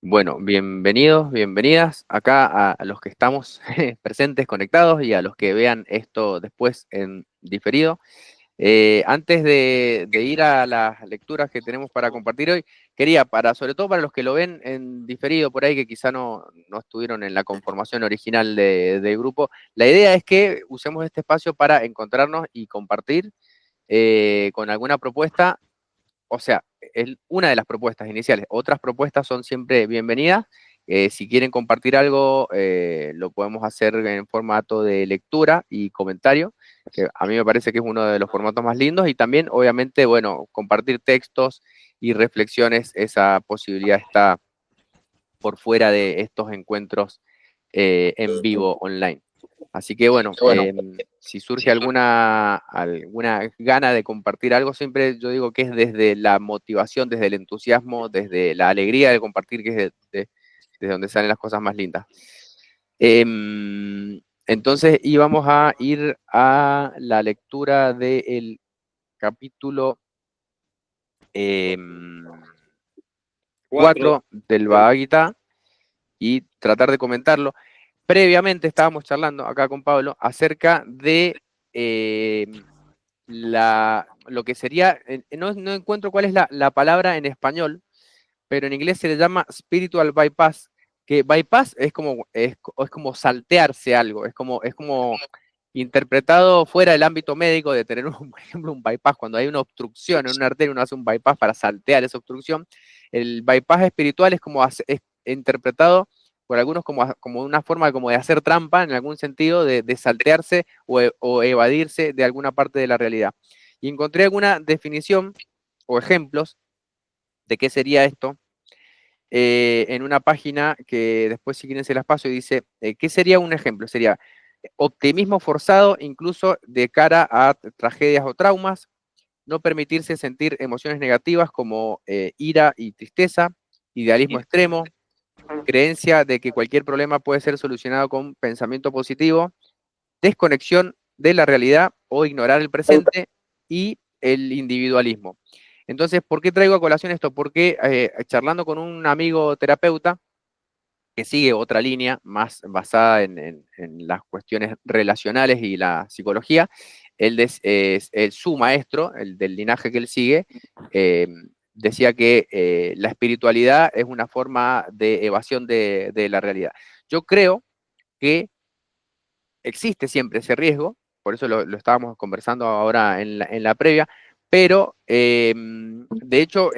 Bueno, bienvenidos, bienvenidas acá a los que estamos presentes, conectados y a los que vean esto después en diferido. Antes de ir a las lecturas que tenemos para compartir hoy, quería, sobre todo para los que lo ven en diferido por ahí, que quizá no estuvieron en la conformación original del grupo, la idea es que usemos este espacio para encontrarnos y compartir con alguna propuesta. O sea, es una de las propuestas iniciales. Otras propuestas son siempre bienvenidas. Si quieren compartir algo, lo podemos hacer en formato de lectura y comentario, que a mí me parece que es uno de los formatos más lindos. Y también, obviamente, bueno, compartir textos y reflexiones, esa posibilidad está por fuera de estos encuentros en vivo online. Así que bueno, si surge alguna gana de compartir algo, siempre yo digo que es desde la motivación, desde el entusiasmo, desde la alegría de compartir, que es desde donde salen las cosas más lindas. Entonces íbamos a ir a la lectura del capítulo 4 del Bhagavad Gita y tratar de comentarlo. Previamente estábamos charlando acá con Pablo acerca de lo que sería, no encuentro cuál es la palabra en español, pero en inglés se le llama spiritual bypass, que bypass es como saltearse algo, es como interpretado fuera del ámbito médico de tener, por ejemplo, un bypass. Cuando hay una obstrucción en una arteria, uno hace un bypass para saltear esa obstrucción. El bypass espiritual es interpretado por algunos como una forma como de hacer trampa, en algún sentido, de saltearse o evadirse de alguna parte de la realidad. Y encontré alguna definición o ejemplos de qué sería esto en una página que después, si quieren, se las paso y dice, ¿qué sería un ejemplo? Sería optimismo forzado incluso de cara a tragedias o traumas, no permitirse sentir emociones negativas como ira y tristeza, idealismo extremo, creencia de que cualquier problema puede ser solucionado con pensamiento positivo, desconexión de la realidad o ignorar el presente y el individualismo. Entonces, ¿por qué traigo a colación esto? Porque charlando con un amigo terapeuta que sigue otra línea más basada en las cuestiones relacionales y la psicología, su maestro, el del linaje que él sigue, decía que la espiritualidad es una forma de evasión de la realidad. Yo creo que existe siempre ese riesgo, por eso lo estábamos conversando ahora en la previa, pero de hecho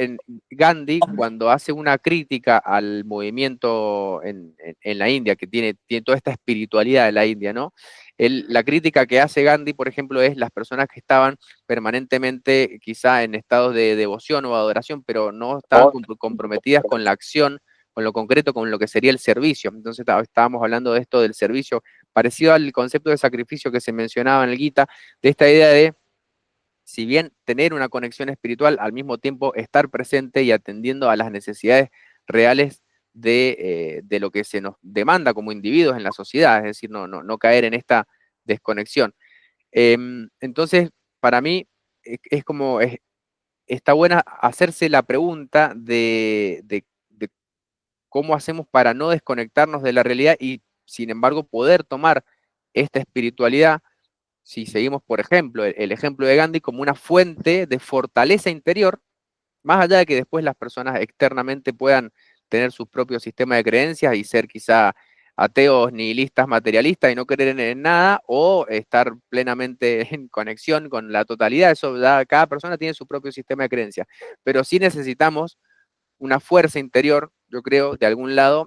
Gandhi, cuando hace una crítica al movimiento en la India, que tiene toda esta espiritualidad de la India, ¿no? La crítica que hace Gandhi, por ejemplo, es las personas que estaban permanentemente quizá en estados de devoción o adoración, pero no estaban comprometidas con la acción, con lo concreto, con lo que sería el servicio. Entonces estábamos hablando de esto del servicio, parecido al concepto de sacrificio que se mencionaba en el Gita, de esta idea de, si bien tener una conexión espiritual, al mismo tiempo estar presente y atendiendo a las necesidades reales de lo que se nos demanda como individuos en la sociedad, es decir, no caer en esta desconexión. Entonces, para mí, está buena hacerse la pregunta de cómo hacemos para no desconectarnos de la realidad y, sin embargo, poder tomar esta espiritualidad, si seguimos, por ejemplo, el ejemplo de Gandhi, como una fuente de fortaleza interior, más allá de que después las personas externamente puedan tener su propio sistema de creencias y ser quizá ateos, nihilistas, materialistas y no creer en nada, o estar plenamente en conexión con la totalidad. Eso ya cada persona tiene su propio sistema de creencias, pero sí necesitamos una fuerza interior, yo creo, de algún lado,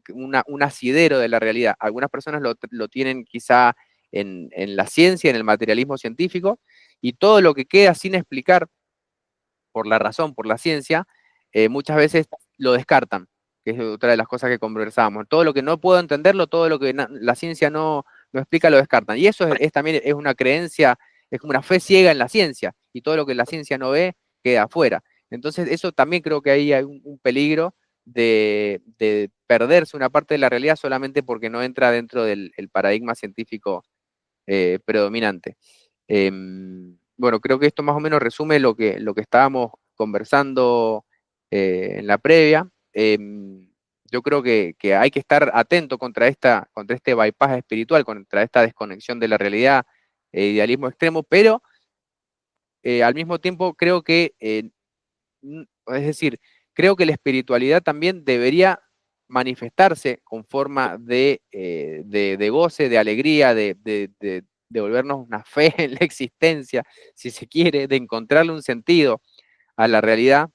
un asidero de la realidad. Algunas personas lo tienen quizá en la ciencia, en el materialismo científico, y todo lo que queda sin explicar por la razón, por la ciencia, muchas veces lo descartan, que es otra de las cosas que conversábamos. Todo lo que no puedo entenderlo, todo lo que la ciencia no explica, lo descartan. Y eso también es una creencia, es como una fe ciega en la ciencia, y todo lo que la ciencia no ve queda afuera. Entonces, eso también creo que ahí hay un peligro de perderse una parte de la realidad solamente porque no entra dentro del paradigma científico predominante. Bueno, creo que esto más o menos resume lo que estábamos conversando en la previa. yo creo que hay que estar atento contra este bypass espiritual, contra esta desconexión de la realidad, idealismo extremo, pero al mismo tiempo creo que, es decir, creo que la espiritualidad también debería manifestarse con forma de goce, de alegría, de devolvernos una fe en la existencia, si se quiere, de encontrarle un sentido a la realidad,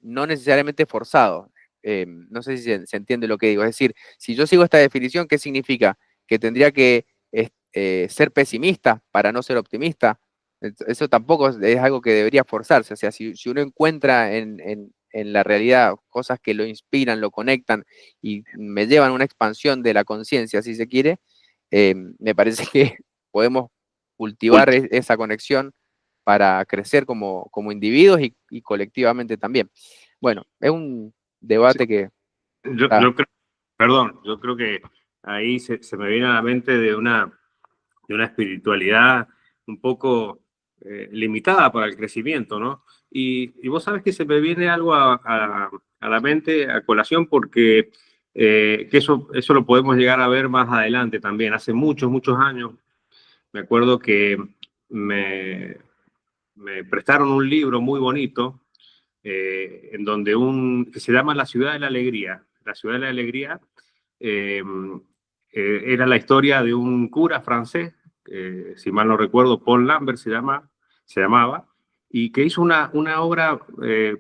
no necesariamente forzado. No sé si se entiende lo que digo. Es decir, si yo sigo esta definición, ¿qué significa? Que tendría que ser pesimista para no ser optimista. Eso tampoco es algo que debería forzarse. O sea, si uno encuentra en la realidad cosas que lo inspiran, lo conectan y me llevan a una expansión de la conciencia, si se quiere, me parece que podemos cultivar esa conexión para crecer como individuos y colectivamente también. Bueno, es un Sí, debate que está. yo creo, perdón, yo creo que ahí se me viene a la mente de una espiritualidad un poco limitada para el crecimiento, ¿no? Y vos sabes que se me viene algo a la mente a colación porque que eso lo podemos llegar a ver más adelante también. Hace muchos, muchos años, me acuerdo que me, me prestaron un libro muy bonito en donde que se llama La Ciudad de la Alegría. La Ciudad de la Alegría eh, era la historia de un cura francés, si mal no recuerdo, Paul Lambert se llamaba, y que hizo una obra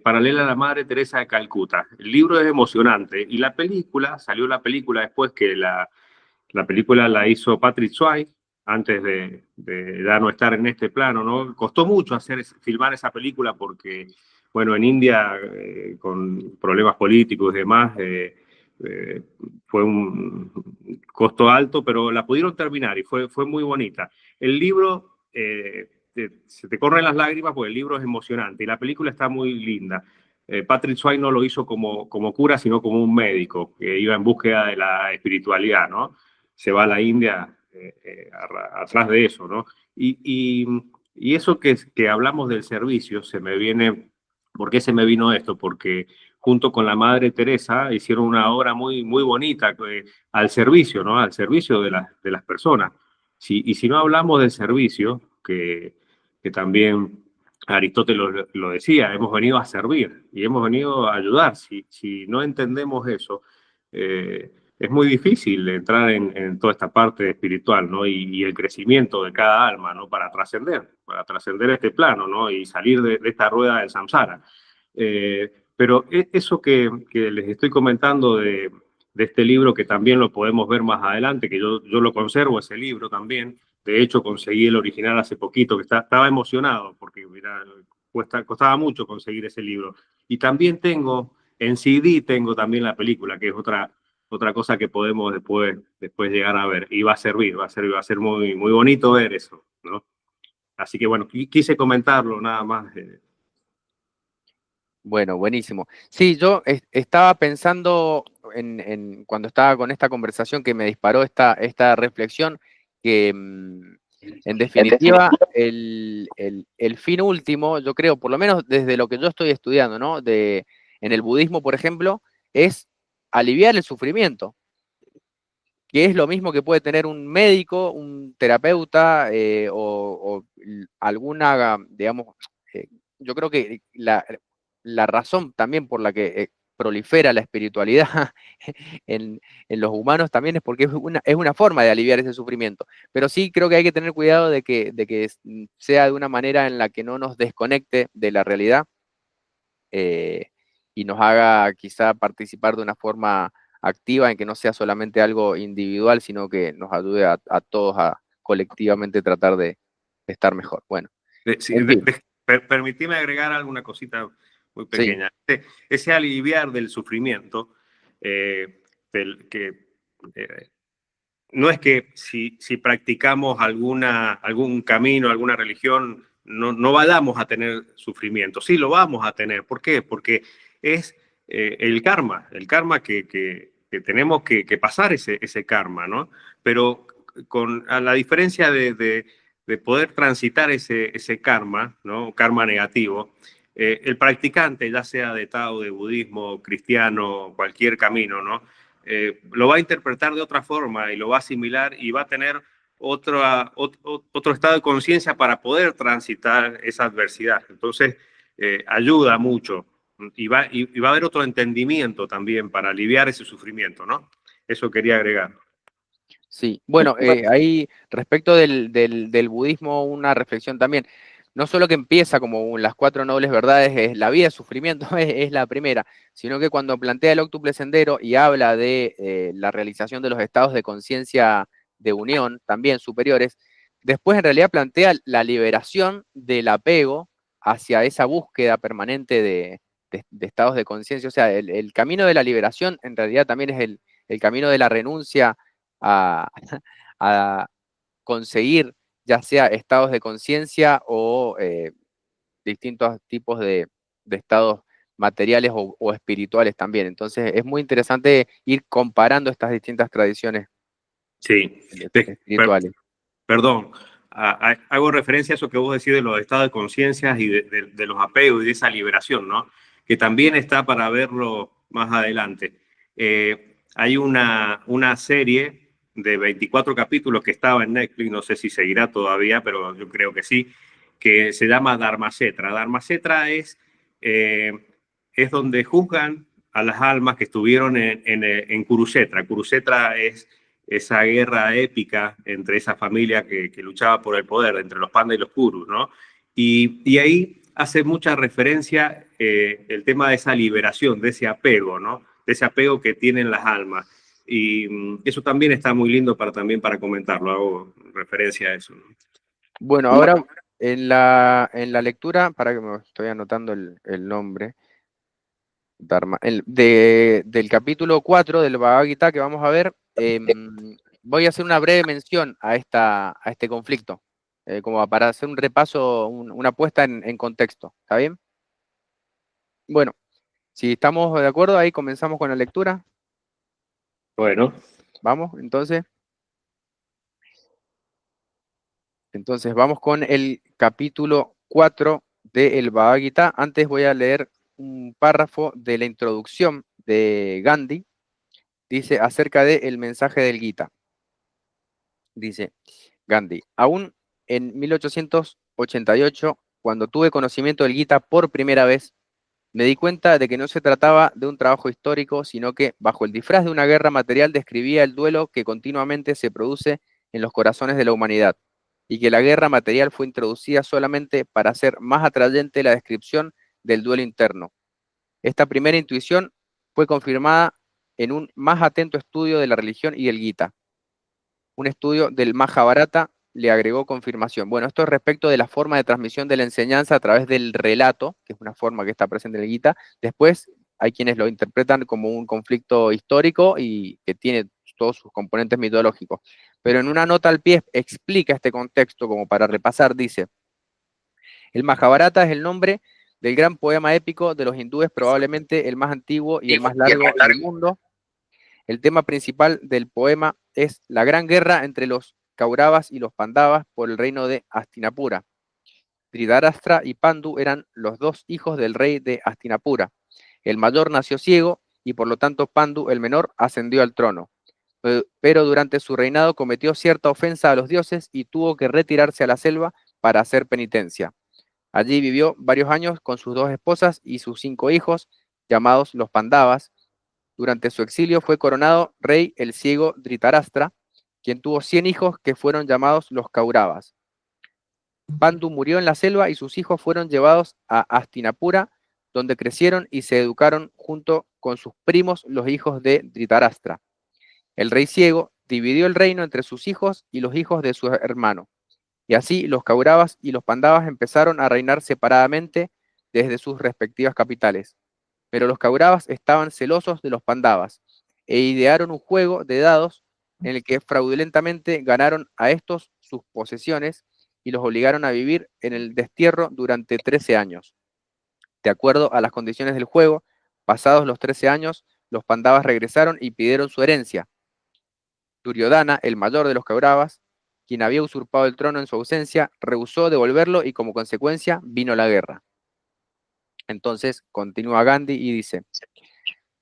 paralela a la Madre Teresa de Calcuta. El libro es emocionante y salió la película después que la película la hizo Patrick Swayze, antes de ya no estar en este plano, ¿no? Costó mucho filmar esa película porque, bueno, en India, con problemas políticos y demás, eh, fue un costo alto, pero la pudieron terminar y fue muy bonita. El libro, se te corren las lágrimas porque el libro es emocionante y la película está muy linda. Patrick Swayze no lo hizo como cura, sino como un médico que iba en búsqueda de la espiritualidad, ¿no? Se va a la India atrás de eso, ¿no? Y eso que hablamos del servicio, ¿por qué se me vino esto? Porque junto con la Madre Teresa hicieron una obra muy, muy bonita al servicio, ¿no? Al servicio de las personas. Y si no hablamos del servicio, que también Aristóteles lo decía, hemos venido a servir y hemos venido a ayudar. Si no entendemos eso, es muy difícil entrar en toda esta parte espiritual, ¿no? Y el crecimiento de cada alma, ¿no? Para trascender este plano, ¿no? Y salir de esta rueda del samsara. Pero eso que les estoy comentando de este libro, que también lo podemos ver más adelante, que yo lo conservo, ese libro también. De hecho, conseguí el original hace poquito, que estaba emocionado, porque mira, costaba mucho conseguir ese libro. Y también en CD tengo también la película, que es otra cosa que podemos después llegar a ver. Y va a ser muy, muy bonito ver eso, ¿no? Así que bueno, quise comentarlo nada más. Bueno, buenísimo. Sí, yo estaba pensando cuando estaba con esta conversación que me disparó esta reflexión, que en definitiva el fin último, yo creo, por lo menos desde lo que yo estoy estudiando, ¿no? En el budismo, por ejemplo, es aliviar el sufrimiento, que es lo mismo que puede tener un médico, un terapeuta o alguna, digamos, yo creo que la razón también por la que prolifera la espiritualidad en los humanos también es porque es una forma de aliviar ese sufrimiento. Pero sí creo que hay que tener cuidado de que sea de una manera en la que no nos desconecte de la realidad eh, y nos haga quizá participar de una forma activa en que no sea solamente algo individual, sino que nos ayude a todos a colectivamente tratar de estar mejor. Bueno, Sí, en fin, permitime agregar alguna cosita muy sí, pequeña. Ese aliviar del sufrimiento, que no es que si practicamos algún camino, alguna religión, no vayamos a tener sufrimiento. Sí, lo vamos a tener. ¿Por qué? Porque es el karma que tenemos que pasar ese karma, ¿no? Pero a la diferencia de poder transitar ese karma, ¿no? Karma negativo, el practicante, ya sea de Tao, de budismo, cristiano, cualquier camino, ¿no? Lo va a interpretar de otra forma y lo va a asimilar y va a tener otro estado de conciencia para poder transitar esa adversidad. Entonces, ayuda mucho y va a haber otro entendimiento también para aliviar ese sufrimiento, ¿no? Eso quería agregar. Sí, bueno, ahí respecto del budismo, una reflexión también. No solo que empieza como las cuatro nobles verdades, es la vida, el sufrimiento, es la primera, sino que cuando plantea el óctuple sendero y habla de la realización de los estados de conciencia de unión, también superiores, después en realidad plantea la liberación del apego hacia esa búsqueda permanente de estados de conciencia. O sea, el camino de la liberación en realidad también es el camino de la renuncia a, a conseguir ya sea estados de conciencia o distintos tipos de estados materiales o espirituales también. Entonces es muy interesante ir comparando estas distintas tradiciones Sí, espirituales. perdón, hago referencia a eso que vos decís de los estados de conciencia y de los apegos y de esa liberación, ¿no? Que también está para verlo más adelante. Hay una serie de 24 capítulos que estaba en Netflix, no sé si seguirá todavía, pero yo creo que sí, que se llama Dharmasetra. Dharmasetra es donde juzgan a las almas que estuvieron en Kurukshetra. Kurukshetra es esa guerra épica entre esa familia que luchaba por el poder, entre los pandas y los kurus, ¿no? Y ahí hace mucha referencia el tema de esa liberación, de ese apego, ¿no? De ese apego que tienen las almas. Y eso también está muy lindo también para comentarlo, hago referencia a eso, ¿no? Bueno, ahora en la lectura, para que me estoy anotando el nombre, del capítulo 4 del Bhagavad Gita que vamos a ver, voy a hacer una breve mención a este conflicto, como para hacer un repaso, una puesta en contexto. ¿Está bien? Bueno, si estamos de acuerdo, ahí comenzamos con la lectura. Bueno, Vamos, entonces vamos con el capítulo 4 del Bhagavad Gita. Antes voy a leer un párrafo de la introducción de Gandhi. Dice acerca del mensaje del Gita. Dice Gandhi, aún en 1888, cuando tuve conocimiento del Gita por primera vez, me di cuenta de que no se trataba de un trabajo histórico, sino que, bajo el disfraz de una guerra material, describía el duelo que continuamente se produce en los corazones de la humanidad, y que la guerra material fue introducida solamente para hacer más atrayente la descripción del duelo interno. Esta primera intuición fue confirmada en un más atento estudio de la religión y del Gita. Un estudio del Mahabharata le agregó confirmación. Bueno, esto es respecto de la forma de transmisión de la enseñanza a través del relato, que es una forma que está presente en el Gita. Después hay quienes lo interpretan como un conflicto histórico y que tiene todos sus componentes mitológicos. Pero en una nota al pie explica este contexto como para repasar, dice, el Mahabharata es el nombre del gran poema épico de los hindúes, probablemente el más antiguo y el más largo del mundo. El tema principal del poema es la gran guerra entre los Kauravas y los Pandavas por el reino de Hastinapura. Dhritarashtra y Pandu eran los dos hijos del rey de Hastinapura. El mayor nació ciego y por lo tanto Pandu, el menor, ascendió al trono. Pero durante su reinado cometió cierta ofensa a los dioses y tuvo que retirarse a la selva para hacer penitencia. Allí vivió varios años con sus dos esposas y sus 5 hijos, llamados los Pandavas. Durante su exilio fue coronado rey el ciego Dhritarashtra, quien tuvo 100 hijos que fueron llamados los Kauravas. Pandu murió en la selva y sus hijos fueron llevados a Hastinapura, donde crecieron y se educaron junto con sus primos, los hijos de Dhritarashtra. El rey ciego dividió el reino entre sus hijos y los hijos de su hermano. Y así los Kauravas y los Pandavas empezaron a reinar separadamente desde sus respectivas capitales. Pero los Kauravas estaban celosos de los Pandavas e idearon un juego de dados en el que fraudulentamente ganaron a estos sus posesiones y los obligaron a vivir en el destierro durante 13 años. De acuerdo a las condiciones del juego, pasados los 13 años, los Pandavas regresaron y pidieron su herencia. Duryodhana, el mayor de los Kauravas, quien había usurpado el trono en su ausencia, rehusó devolverlo y como consecuencia vino la guerra. Entonces continúa Gandhi y dice: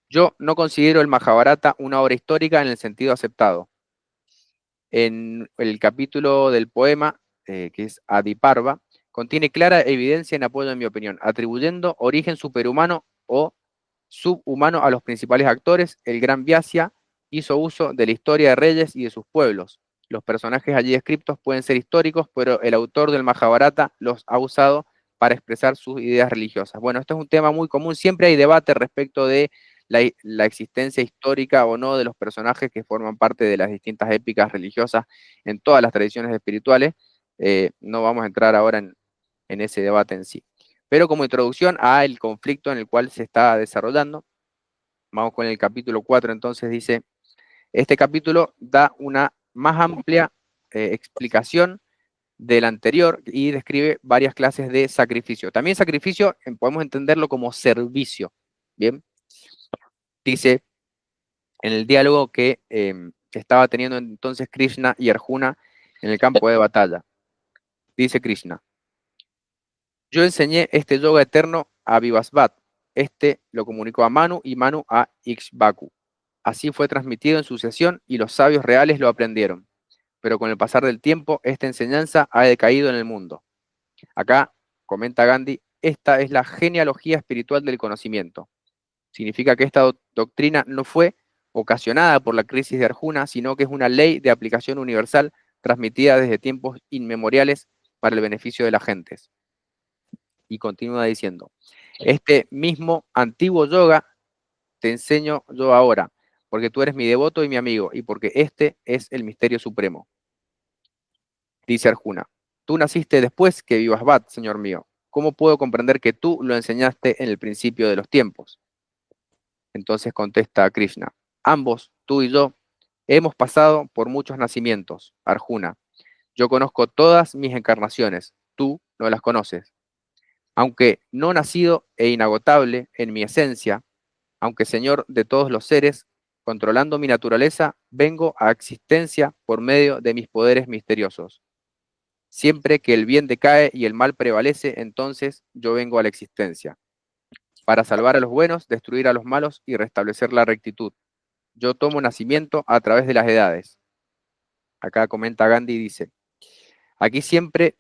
yo no considero el Mahabharata una obra histórica en el sentido aceptado. En el capítulo del poema, que es Adiparva, contiene clara evidencia en apoyo de mi opinión, atribuyendo origen superhumano o subhumano a los principales actores. El gran Vyasa hizo uso de la historia de reyes y de sus pueblos. Los personajes allí descritos pueden ser históricos, pero el autor del Mahabharata los ha usado para expresar sus ideas religiosas. Bueno, esto es un tema muy común, siempre hay debate respecto de la existencia histórica o no de los personajes que forman parte de las distintas épicas religiosas en todas las tradiciones espirituales. No vamos a entrar ahora en ese debate en sí. Pero como introducción a el conflicto en el cual se está desarrollando, vamos con el capítulo 4, entonces dice: este capítulo da una más amplia explicación del anterior y describe varias clases de sacrificio. También sacrificio podemos entenderlo como servicio, ¿bien? Dice en el diálogo que estaba teniendo entonces Krishna y Arjuna en el campo de batalla. Dice Krishna: yo enseñé este yoga eterno a Vivasvat. Este lo comunicó a Manu y Manu a Ikshvaku. Así fue transmitido en sucesión y los sabios reales lo aprendieron. Pero con el pasar del tiempo, esta enseñanza ha decaído en el mundo. Acá, comenta Gandhi, esta es la genealogía espiritual del conocimiento. Significa que esta doctrina no fue ocasionada por la crisis de Arjuna, sino que es una ley de aplicación universal transmitida desde tiempos inmemoriales para el beneficio de las gentes. Y continúa diciendo: este mismo antiguo yoga te enseño yo ahora, porque tú eres mi devoto y mi amigo, y porque este es el misterio supremo. Dice Arjuna: tú naciste después que Vivasvat, señor mío. ¿Cómo puedo comprender que tú lo enseñaste en el principio de los tiempos? Entonces contesta Krishna: ambos, tú y yo, hemos pasado por muchos nacimientos, Arjuna. Yo conozco todas mis encarnaciones, tú no las conoces. Aunque no nacido e inagotable en mi esencia, aunque Señor de todos los seres, controlando mi naturaleza, vengo a existencia por medio de mis poderes misteriosos. Siempre que el bien decae y el mal prevalece, entonces yo vengo a la existencia. Para salvar a los buenos, destruir a los malos y restablecer la rectitud. Yo tomo nacimiento a través de las edades. Acá comenta Gandhi y dice: aquí siempre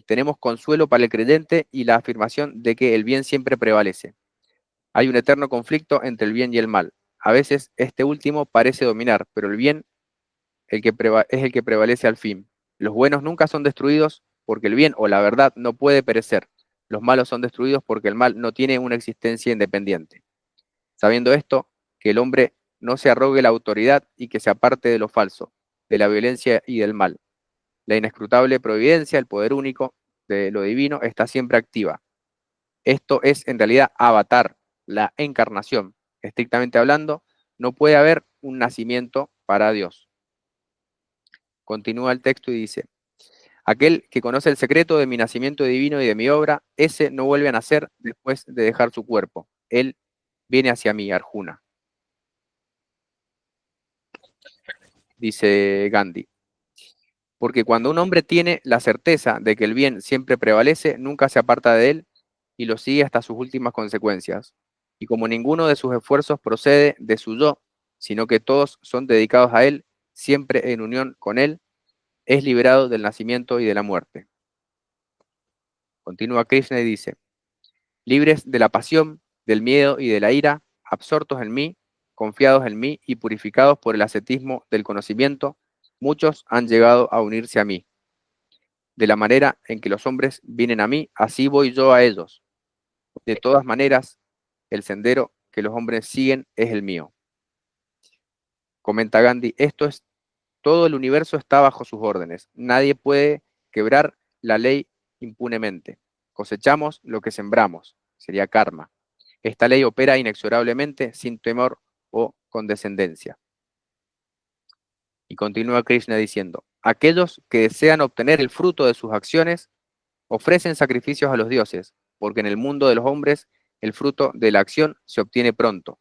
tenemos consuelo para el creyente y la afirmación de que el bien siempre prevalece. Hay un eterno conflicto entre el bien y el mal. A veces este último parece dominar, pero el bien es el que prevalece al fin. Los buenos nunca son destruidos porque el bien o la verdad no puede perecer. Los malos son destruidos porque el mal no tiene una existencia independiente. Sabiendo esto, que el hombre no se arrogue la autoridad y que se aparte de lo falso, de la violencia y del mal. La inescrutable providencia, el poder único de lo divino, está siempre activa. Esto es en realidad avatar, la encarnación. Estrictamente hablando, no puede haber un nacimiento para Dios. Continúa el texto y dice: aquel que conoce el secreto de mi nacimiento divino y de mi obra, ese no vuelve a nacer después de dejar su cuerpo. Él viene hacia mí, Arjuna. Dice Gandhi: porque cuando un hombre tiene la certeza de que el bien siempre prevalece, nunca se aparta de él y lo sigue hasta sus últimas consecuencias. Y como ninguno de sus esfuerzos procede de su yo, sino que todos son dedicados a él, siempre en unión con él, es liberado del nacimiento y de la muerte. Continúa Krishna y dice: libres de la pasión, del miedo y de la ira, absortos en mí, confiados en mí y purificados por el ascetismo del conocimiento, muchos han llegado a unirse a mí. De la manera en que los hombres vienen a mí, así voy yo a ellos. De todas maneras, el sendero que los hombres siguen es el mío. Comenta Gandhi: todo el universo está bajo sus órdenes. Nadie puede quebrar la ley impunemente. Cosechamos lo que sembramos. Sería karma. Esta ley opera inexorablemente, sin temor o condescendencia. Y continúa Krishna diciendo: aquellos que desean obtener el fruto de sus acciones ofrecen sacrificios a los dioses, porque en el mundo de los hombres el fruto de la acción se obtiene pronto.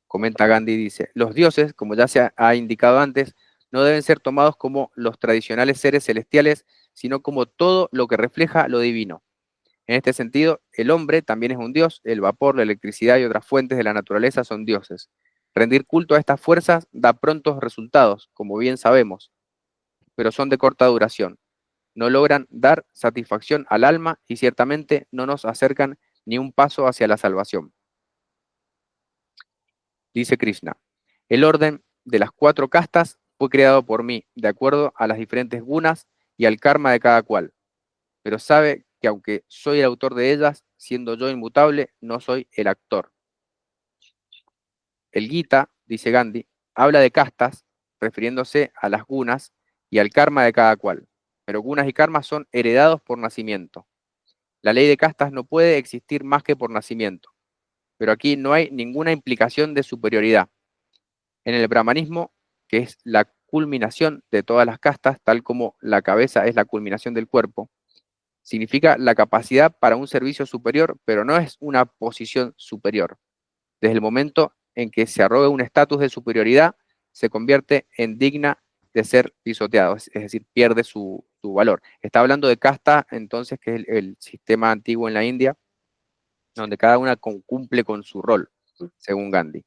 Comenta Gandhi y dice: los dioses, como ya se ha indicado antes, no deben ser tomados como los tradicionales seres celestiales, sino como todo lo que refleja lo divino. En este sentido, el hombre también es un dios, el vapor, la electricidad y otras fuentes de la naturaleza son dioses. Rendir culto a estas fuerzas da prontos resultados, como bien sabemos, pero son de corta duración. No logran dar satisfacción al alma y ciertamente no nos acercan ni un paso hacia la salvación. Dice Krishna, el orden de las 4 castas fue creado por mí, de acuerdo a las diferentes gunas y al karma de cada cual, pero sabe que aunque soy el autor de ellas, siendo yo inmutable, no soy el actor. El Gita, dice Gandhi, habla de castas, refiriéndose a las gunas y al karma de cada cual, pero gunas y karmas son heredados por nacimiento. La ley de castas no puede existir más que por nacimiento, pero aquí no hay ninguna implicación de superioridad. En el brahmanismo, que es la culminación de todas las castas, tal como la cabeza es la culminación del cuerpo, significa la capacidad para un servicio superior, pero no es una posición superior. Desde el momento en que se arroga un estatus de superioridad, se convierte en digna de ser pisoteado, es decir, pierde su valor. Está hablando de casta, entonces, que es el sistema antiguo en la India, donde cada una cumple con su rol, según Gandhi.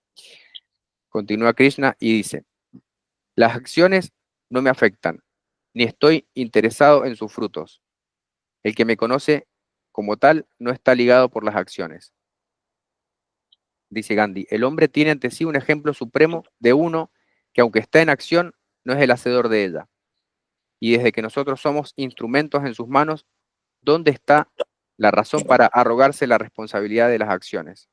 Continúa Krishna y dice, las acciones no me afectan, ni estoy interesado en sus frutos. El que me conoce como tal no está ligado por las acciones. Dice Gandhi, el hombre tiene ante sí un ejemplo supremo de uno que aunque está en acción, no es el hacedor de ella. Y desde que nosotros somos instrumentos en sus manos, ¿dónde está la razón para arrogarse la responsabilidad de las acciones?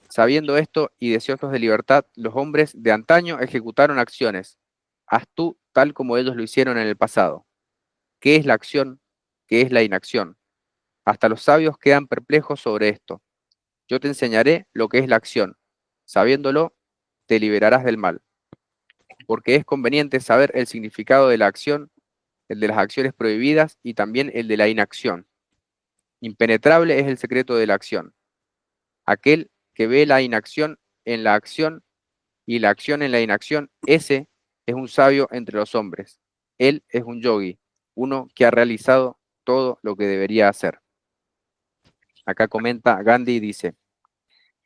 Sabiendo esto y deseosos de libertad, los hombres de antaño ejecutaron acciones. Haz tú tal como ellos lo hicieron en el pasado. ¿Qué es la acción? ¿Qué es la inacción? Hasta los sabios quedan perplejos sobre esto. Yo te enseñaré lo que es la acción. Sabiéndolo, te liberarás del mal. Porque es conveniente saber el significado de la acción, el de las acciones prohibidas y también el de la inacción. Impenetrable es el secreto de la acción. Aquel que ve la inacción en la acción y la acción en la inacción, ese es un sabio entre los hombres. Él es un yogi, uno que ha realizado todo lo que debería hacer. Acá comenta Gandhi y dice,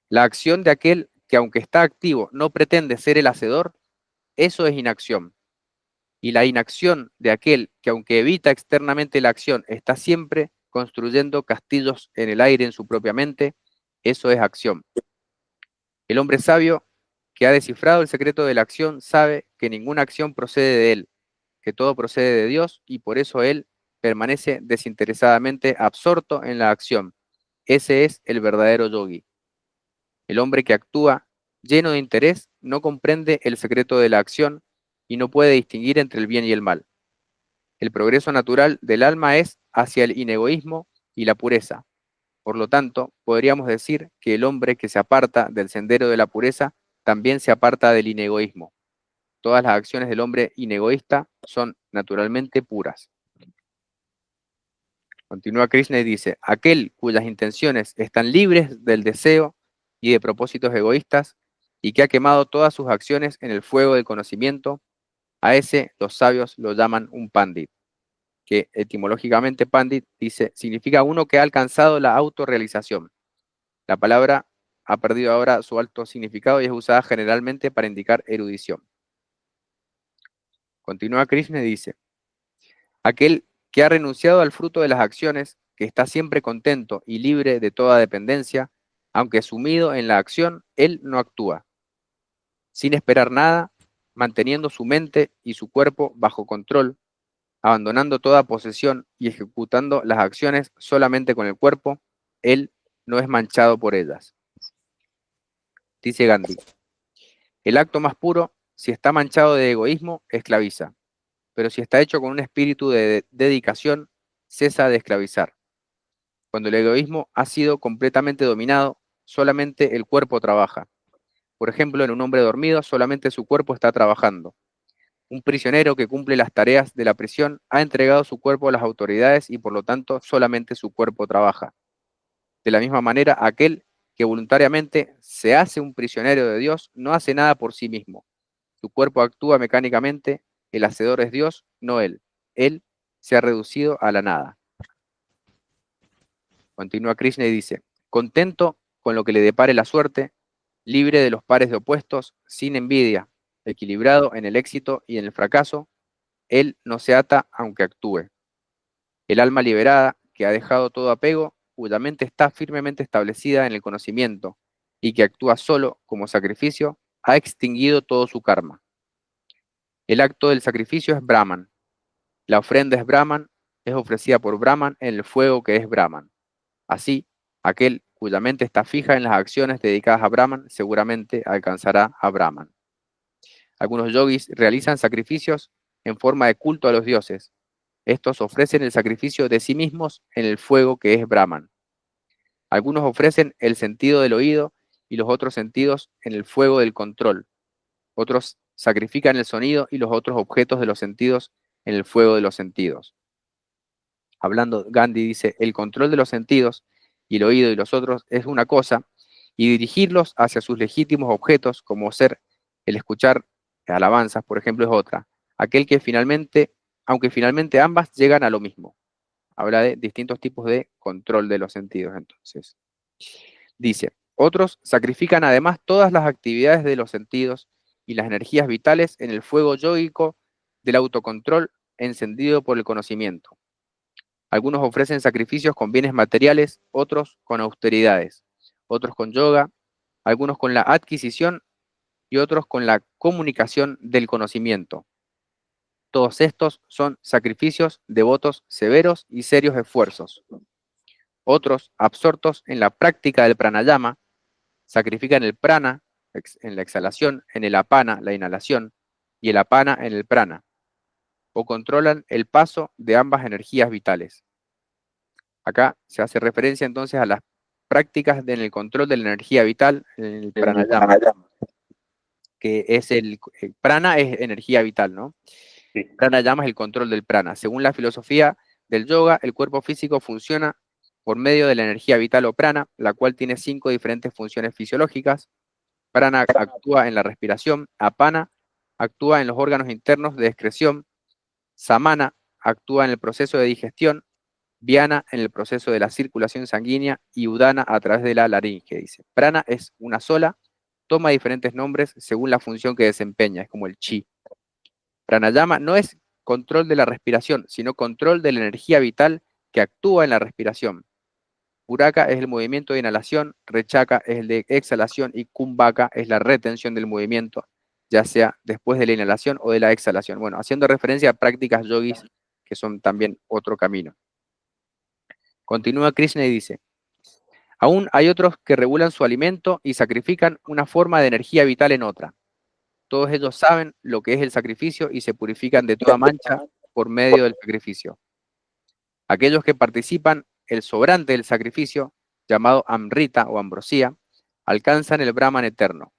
la acción de aquel que aunque está activo no pretende ser el hacedor, eso es inacción. Y la inacción de aquel que aunque evita externamente la acción está siempre construyendo castillos en el aire en su propia mente, eso es acción. El hombre sabio que ha descifrado el secreto de la acción sabe que ninguna acción procede de él, que todo procede de Dios y por eso él permanece desinteresadamente absorto en la acción. Ese es el verdadero yogi. El hombre que actúa lleno de interés no comprende el secreto de la acción y no puede distinguir entre el bien y el mal. El progreso natural del alma es hacia el inegoísmo y la pureza. Por lo tanto, podríamos decir que el hombre que se aparta del sendero de la pureza también se aparta del inegoísmo. Todas las acciones del hombre inegoísta son naturalmente puras. Continúa Krishna y dice, aquel cuyas intenciones están libres del deseo y de propósitos egoístas y que ha quemado todas sus acciones en el fuego del conocimiento, a ese los sabios lo llaman un pandit, que etimológicamente pandit dice, significa uno que ha alcanzado la autorrealización. La palabra ha perdido ahora su alto significado y es usada generalmente para indicar erudición. Continúa Krishna y dice, aquel que ha renunciado al fruto de las acciones, que está siempre contento y libre de toda dependencia, aunque sumido en la acción, él no actúa, sin esperar nada, manteniendo su mente y su cuerpo bajo control, abandonando toda posesión y ejecutando las acciones solamente con el cuerpo, él no es manchado por ellas. Dice Gandhi, el acto más puro, si está manchado de egoísmo, esclaviza, pero si está hecho con un espíritu de dedicación, cesa de esclavizar. Cuando el egoísmo ha sido completamente dominado, solamente el cuerpo trabaja. Por ejemplo, en un hombre dormido, solamente su cuerpo está trabajando. Un prisionero que cumple las tareas de la prisión ha entregado su cuerpo a las autoridades y por lo tanto solamente su cuerpo trabaja. De la misma manera, aquel que voluntariamente se hace un prisionero de Dios no hace nada por sí mismo. Su cuerpo actúa mecánicamente, el hacedor es Dios, no él. Él se ha reducido a la nada. Continúa Krishna y dice, contento con lo que le depare la suerte, libre de los pares de opuestos, sin envidia, equilibrado en el éxito y en el fracaso, él no se ata aunque actúe. El alma liberada, que ha dejado todo apego, cuya mente está firmemente establecida en el conocimiento y que actúa solo como sacrificio, ha extinguido todo su karma. El acto del sacrificio es Brahman. La ofrenda es Brahman, es ofrecida por Brahman en el fuego que es Brahman. Así, aquel cuya mente está fija en las acciones dedicadas a Brahman seguramente alcanzará a Brahman. Algunos yogis realizan sacrificios en forma de culto a los dioses. Estos ofrecen el sacrificio de sí mismos en el fuego que es Brahman. Algunos ofrecen el sentido del oído y los otros sentidos en el fuego del control. Otros sacrifican el sonido y los otros objetos de los sentidos en el fuego de los sentidos. Hablando, Gandhi dice, el control de los sentidos y el oído y los otros es una cosa, y dirigirlos hacia sus legítimos objetos, como ser el escuchar alabanzas, por ejemplo, es otra. Aquel que finalmente, aunque finalmente ambas llegan a lo mismo. Habla de distintos tipos de control de los sentidos, entonces. Dice, otros sacrifican además todas las actividades de los sentidos y las energías vitales en el fuego yógico del autocontrol encendido por el conocimiento. Algunos ofrecen sacrificios con bienes materiales, otros con austeridades, otros con yoga, algunos con la adquisición y otros con la comunicación del conocimiento. Todos estos son sacrificios devotos severos y serios esfuerzos. Otros, absortos en la práctica del pranayama, sacrifican el prana en la exhalación, en el apana, la inhalación, y el apana en el prana, o controlan el paso de ambas energías vitales. Acá se hace referencia entonces a las prácticas en el control de la energía vital, en el pranayama, que es el prana es energía vital, ¿no? Sí. Pranayama es el control del prana. Según la filosofía del yoga, el cuerpo físico funciona por medio de la energía vital o prana, la cual tiene 5 diferentes funciones fisiológicas. Prana actúa en la respiración, apana actúa en los órganos internos de excreción, samana actúa en el proceso de digestión, Viana en el proceso de la circulación sanguínea y Udana a través de la laringe, dice. Prana es una sola, toma diferentes nombres según la función que desempeña, es como el chi. Pranayama no es control de la respiración, sino control de la energía vital que actúa en la respiración. Puraka es el movimiento de inhalación, Rechaka es el de exhalación y Kumbhaka es la retención del movimiento, ya sea después de la inhalación o de la exhalación. Bueno, haciendo referencia a prácticas yogis que son también otro camino. Continúa Krishna y dice, aún hay otros que regulan su alimento y sacrifican una forma de energía vital en otra. Todos ellos saben lo que es el sacrificio y se purifican de toda mancha por medio del sacrificio. Aquellos que participan el sobrante del sacrificio, llamado Amrita o ambrosía, alcanzan el Brahman eterno.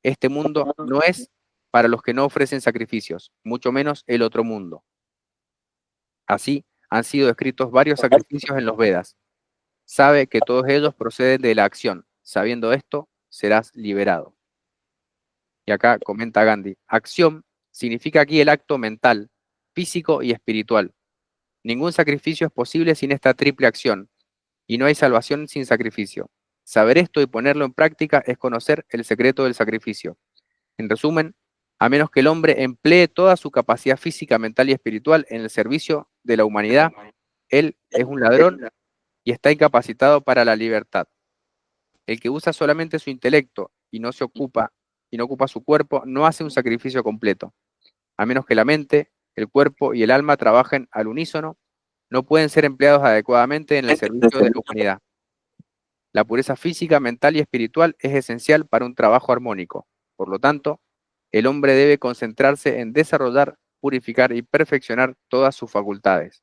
Este mundo no es para los que no ofrecen sacrificios, mucho menos el otro mundo. Así han sido escritos varios sacrificios en los Vedas. Sabe que todos ellos proceden de la acción. Sabiendo esto, serás liberado. Y acá comenta Gandhi, acción significa aquí el acto mental, físico y espiritual. Ningún sacrificio es posible sin esta triple acción, y no hay salvación sin sacrificio. Saber esto y ponerlo en práctica es conocer el secreto del sacrificio. En resumen, a menos que el hombre emplee toda su capacidad física, mental y espiritual en el servicio de la humanidad, él es un ladrón y está incapacitado para la libertad. El que usa solamente su intelecto y no ocupa su cuerpo, no hace un sacrificio completo. A menos que la mente, el cuerpo y el alma trabajen al unísono, no pueden ser empleados adecuadamente en el servicio de la humanidad. La pureza física, mental y espiritual es esencial para un trabajo armónico. Por lo tanto, el hombre debe concentrarse en desarrollar, purificar y perfeccionar todas sus facultades.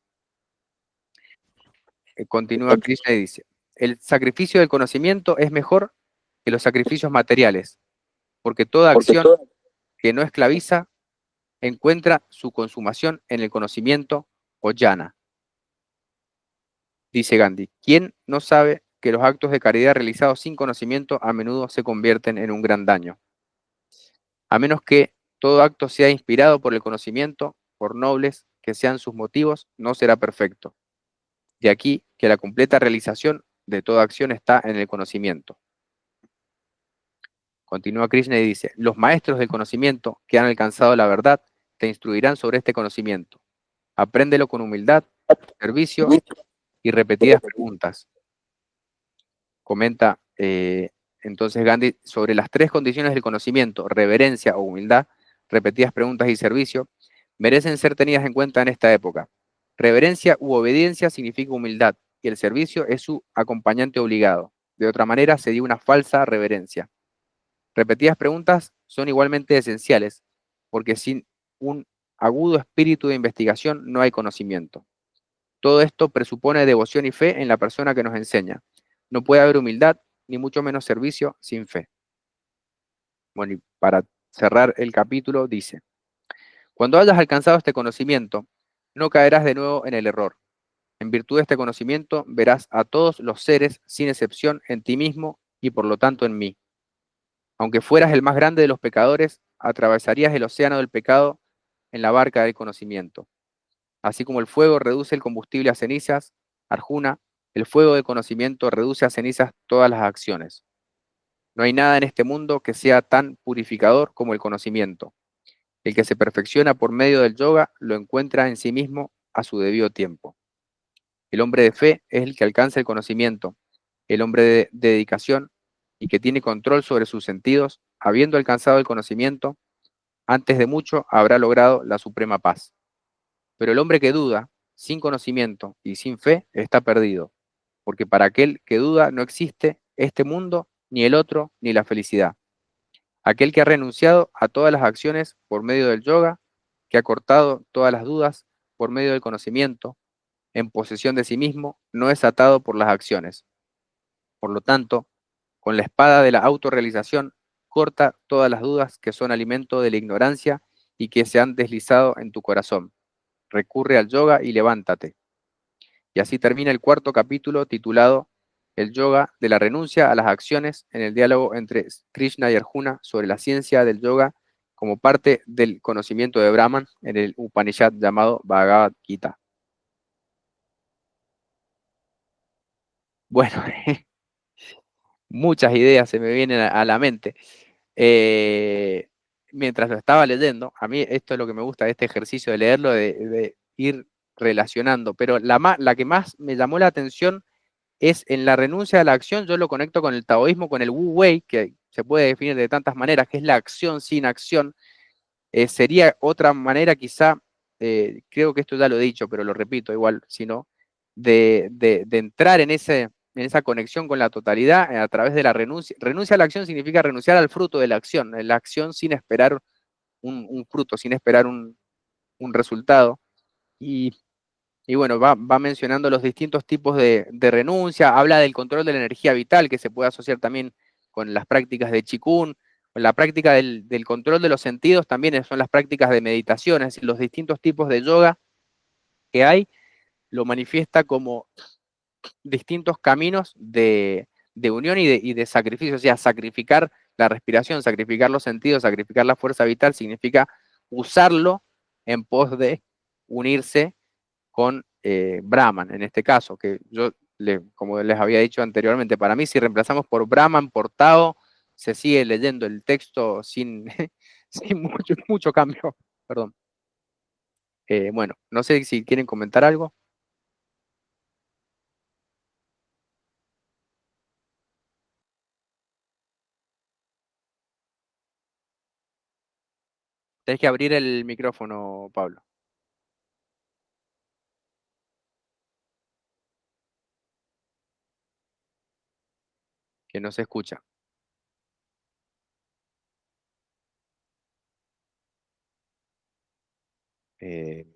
Continúa Krishna y dice, el sacrificio del conocimiento es mejor que los sacrificios materiales, porque toda acción que no esclaviza encuentra su consumación en el conocimiento o jnana. Dice Gandhi, ¿quién no sabe que los actos de caridad realizados sin conocimiento a menudo se convierten en un gran daño? A menos que todo acto sea inspirado por el conocimiento, por nobles que sean sus motivos, no será perfecto. De aquí que la completa realización de toda acción está en el conocimiento. Continúa Krishna y dice, los maestros del conocimiento que han alcanzado la verdad te instruirán sobre este conocimiento. Apréndelo con humildad, servicio y repetidas preguntas. Comenta entonces Gandhi sobre las tres condiciones del conocimiento, reverencia o humildad, repetidas preguntas y servicio, merecen ser tenidas en cuenta en esta época. Reverencia u obediencia significa humildad y el servicio es su acompañante obligado. De otra manera, sería una falsa reverencia. Repetidas preguntas son igualmente esenciales, porque sin un agudo espíritu de investigación no hay conocimiento. Todo esto presupone devoción y fe en la persona que nos enseña. No puede haber humildad, ni mucho menos servicio, sin fe. Bueno, y para cerrar el capítulo dice, cuando hayas alcanzado este conocimiento, no caerás de nuevo en el error. En virtud de este conocimiento, verás a todos los seres, sin excepción, en ti mismo y por lo tanto en mí. Aunque fueras el más grande de los pecadores, atravesarías el océano del pecado en la barca del conocimiento. Así como el fuego reduce el combustible a cenizas, Arjuna, el fuego del conocimiento reduce a cenizas todas las acciones. No hay nada en este mundo que sea tan purificador como el conocimiento. El que se perfecciona por medio del yoga lo encuentra en sí mismo a su debido tiempo. El hombre de fe es el que alcanza el conocimiento. El hombre de dedicación y que tiene control sobre sus sentidos, habiendo alcanzado el conocimiento, antes de mucho habrá logrado la suprema paz. Pero el hombre que duda, sin conocimiento y sin fe, está perdido, porque para aquel que duda no existe este mundo, ni el otro, ni la felicidad. Aquel que ha renunciado a todas las acciones por medio del yoga, que ha cortado todas las dudas por medio del conocimiento, en posesión de sí mismo, no es atado por las acciones. Por lo tanto, con la espada de la autorrealización, corta todas las dudas que son alimento de la ignorancia y que se han deslizado en tu corazón. Recurre al yoga y levántate. Y así termina el cuarto capítulo titulado El yoga de la renuncia a las acciones en el diálogo entre Krishna y Arjuna sobre la ciencia del yoga como parte del conocimiento de Brahman en el Upanishad llamado Bhagavad Gita. Bueno, muchas ideas se me vienen a la mente. Eh, Mientras lo estaba leyendo, a mí esto es lo que me gusta de este ejercicio de leerlo, de ir relacionando, pero la que más me llamó la atención es en la renuncia a la acción. Yo lo conecto con el taoísmo, con el Wu Wei, que se puede definir de tantas maneras, que es la acción sin acción. Sería otra manera quizá, creo que esto ya lo he dicho, pero lo repito igual, si no, de entrar en esa conexión con la totalidad a través de la renuncia. Renuncia a la acción significa renunciar al fruto de la acción sin esperar un fruto, sin esperar un resultado. Y bueno, va mencionando los distintos tipos de renuncia, habla del control de la energía vital, que se puede asociar también con las prácticas de Qigong, con la práctica del control de los sentidos, también son las prácticas de meditación, es decir, los distintos tipos de yoga que hay, lo manifiesta como distintos caminos de unión y de sacrificio, o sea, sacrificar la respiración, sacrificar los sentidos, sacrificar la fuerza vital, significa usarlo en pos de unirse con Brahman, en este caso, que yo, como les había dicho anteriormente, para mí si reemplazamos por Brahman, por Tao, se sigue leyendo el texto sin, sin mucho cambio. Perdón. Bueno, no sé si quieren comentar algo. Tenés que abrir el micrófono, Pablo, que no se escucha. Eh,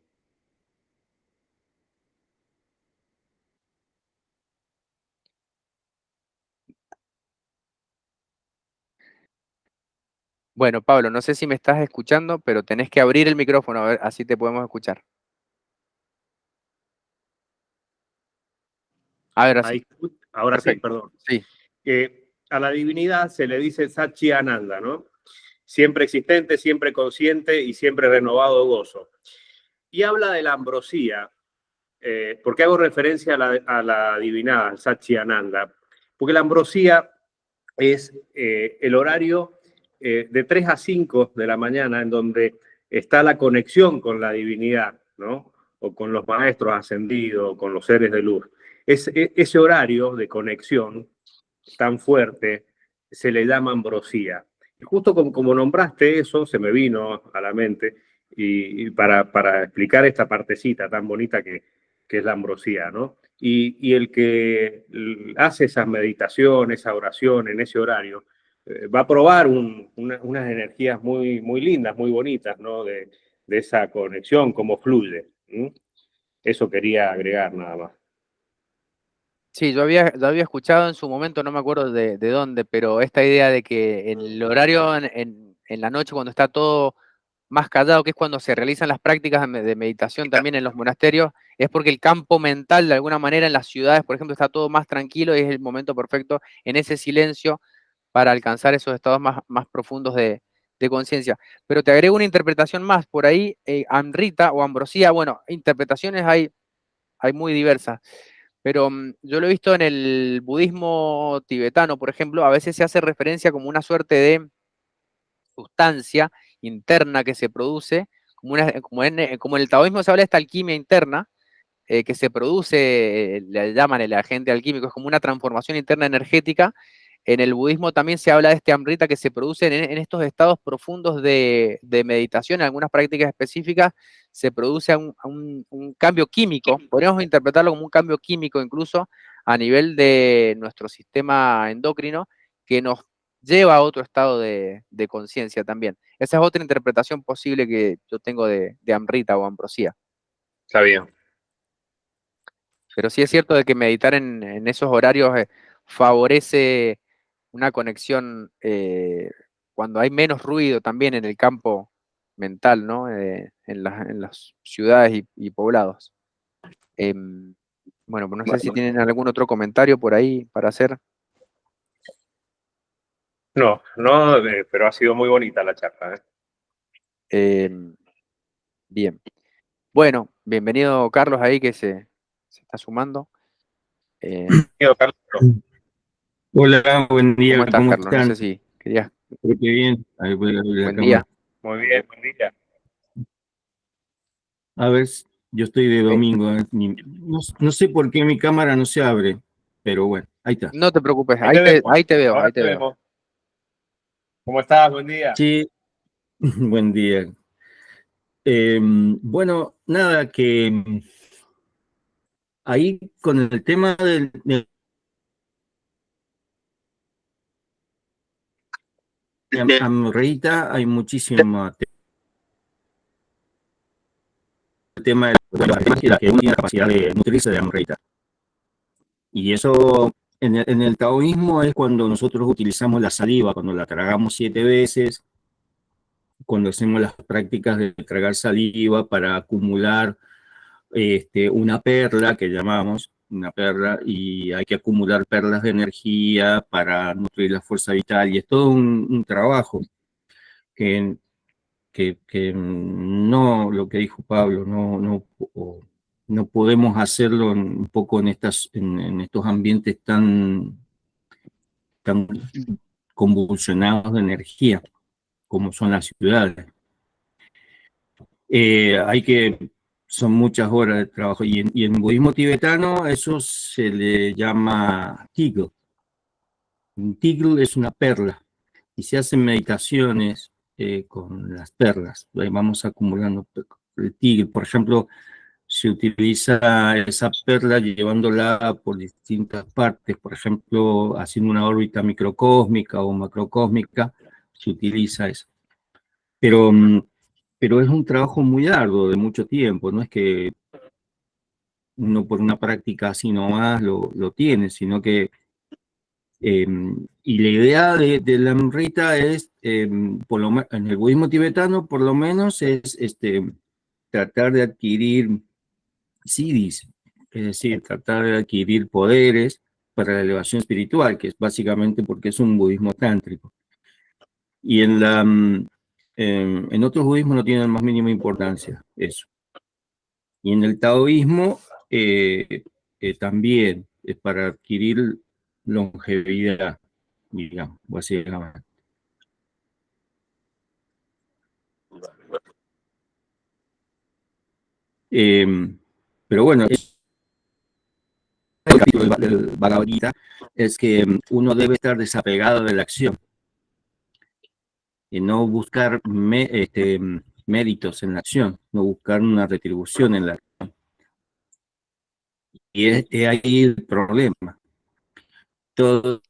bueno, Pablo, no sé si me estás escuchando, pero tenés que abrir el micrófono, a ver, así te podemos escuchar. A ver, así. Ahí, ahora sí, Perfecto. perdón. Sí. Que a la divinidad se le dice Satchitananda, ¿no? Siempre existente, siempre consciente y siempre renovado gozo. Y habla de la ambrosía ¿por qué hago referencia a la divinada, al Satchiananda? Porque la ambrosía es el horario de 3 a 5 de la mañana en donde está la conexión con la divinidad, ¿no? O con los maestros ascendidos, o con los seres de luz. Ese horario de conexión tan fuerte se le llama ambrosía. Y justo como nombraste eso, se me vino a la mente y para explicar esta partecita tan bonita que es la ambrosía, ¿no? Y el que hace esas meditaciones, esa oración en ese horario, va a probar unas energías muy, muy lindas, muy bonitas, ¿no? De esa conexión, cómo fluye. ¿Mm? Eso quería agregar nada más. Sí, yo había escuchado en su momento, no me acuerdo de dónde, pero esta idea de que en el horario en la noche, cuando está todo más callado, que es cuando se realizan las prácticas de meditación también en los monasterios, es porque el campo mental, de alguna manera, en las ciudades, por ejemplo, está todo más tranquilo y es el momento perfecto en ese silencio para alcanzar esos estados más profundos de conciencia. Pero te agrego una interpretación más, por ahí, Amrita o Ambrosía, bueno, interpretaciones hay muy diversas. Pero yo lo he visto en el budismo tibetano, por ejemplo, a veces se hace referencia como una suerte de sustancia interna que se produce, como en el taoísmo se habla de esta alquimia interna, que se produce, le llaman el agente alquímico, es como una transformación interna energética. En el budismo también se habla de este amrita que se produce en estos estados profundos de meditación, en algunas prácticas específicas se produce un cambio químico, podríamos interpretarlo como un cambio químico incluso a nivel de nuestro sistema endocrino, que nos lleva a otro estado de conciencia también. Esa es otra interpretación posible que yo tengo de amrita o ambrosía. Está bien. Pero sí es cierto de que meditar en esos horarios favorece una conexión cuando hay menos ruido también en el campo mental, ¿no? En las ciudades y poblados. Em, bueno, pues no sé si Bueno, tienen algún otro comentario por ahí para hacer. no, no, pero ha sido muy bonita la charla, ¿eh? Em, bien. Bueno, bienvenido Carlos ahí que se está sumando. Bienvenido, Carlos. Hola, buen ¿Cómo día, estás, ¿cómo Carlos? No sé están? si querías. Espero que bien. Ahí voy a abrir la Buen día. cámara. Muy bien, buen día. A ver, yo estoy de domingo. No sé por qué mi cámara no se abre, pero bueno, ahí está. No te preocupes, Ahí te vemos, ahí te veo, ahora ahí te te veo. vemos. ¿Cómo estás? Buen día. Sí, buen día. Bueno, nada, que ahí con el tema del Amrita hay muchísimo tema de la que uno tiene la capacidad de nutrirse de Amrita. Y eso en el taoísmo es cuando nosotros utilizamos la saliva, cuando la tragamos 7 veces, cuando hacemos las prácticas de tragar saliva para acumular una perla que llamamos una perla, y hay que acumular perlas de energía para nutrir la fuerza vital, y es todo un trabajo que, que no, lo que dijo Pablo, no podemos hacerlo un poco en estos ambientes tan convulsionados de energía como son las ciudades. Son muchas horas de trabajo, y en budismo tibetano eso se le llama tigl. Un tigl es una perla, y se hacen meditaciones con las perlas. Ahí vamos acumulando el tigl. Por ejemplo, se utiliza esa perla llevándola por distintas partes, por ejemplo, haciendo una órbita microcósmica o macrocósmica, se utiliza eso. Pero es un trabajo muy arduo, de mucho tiempo, no es que uno por una práctica así nomás lo tiene, sino que, y la idea de la Amrita es, en el budismo tibetano por lo menos, es tratar de adquirir siddhis, es decir, tratar de adquirir poderes para la elevación espiritual, que es básicamente porque es un budismo tántrico. Y en otros budismos no tiene la más mínima importancia eso. Y en el taoísmo también es para adquirir longevidad, digamos, básicamente. Pero bueno, el capítulo del Bhagavad Gita es que uno debe estar desapegado de la acción y no buscar méritos en la acción, no buscar una retribución en la acción. Y es ahí el problema. Todo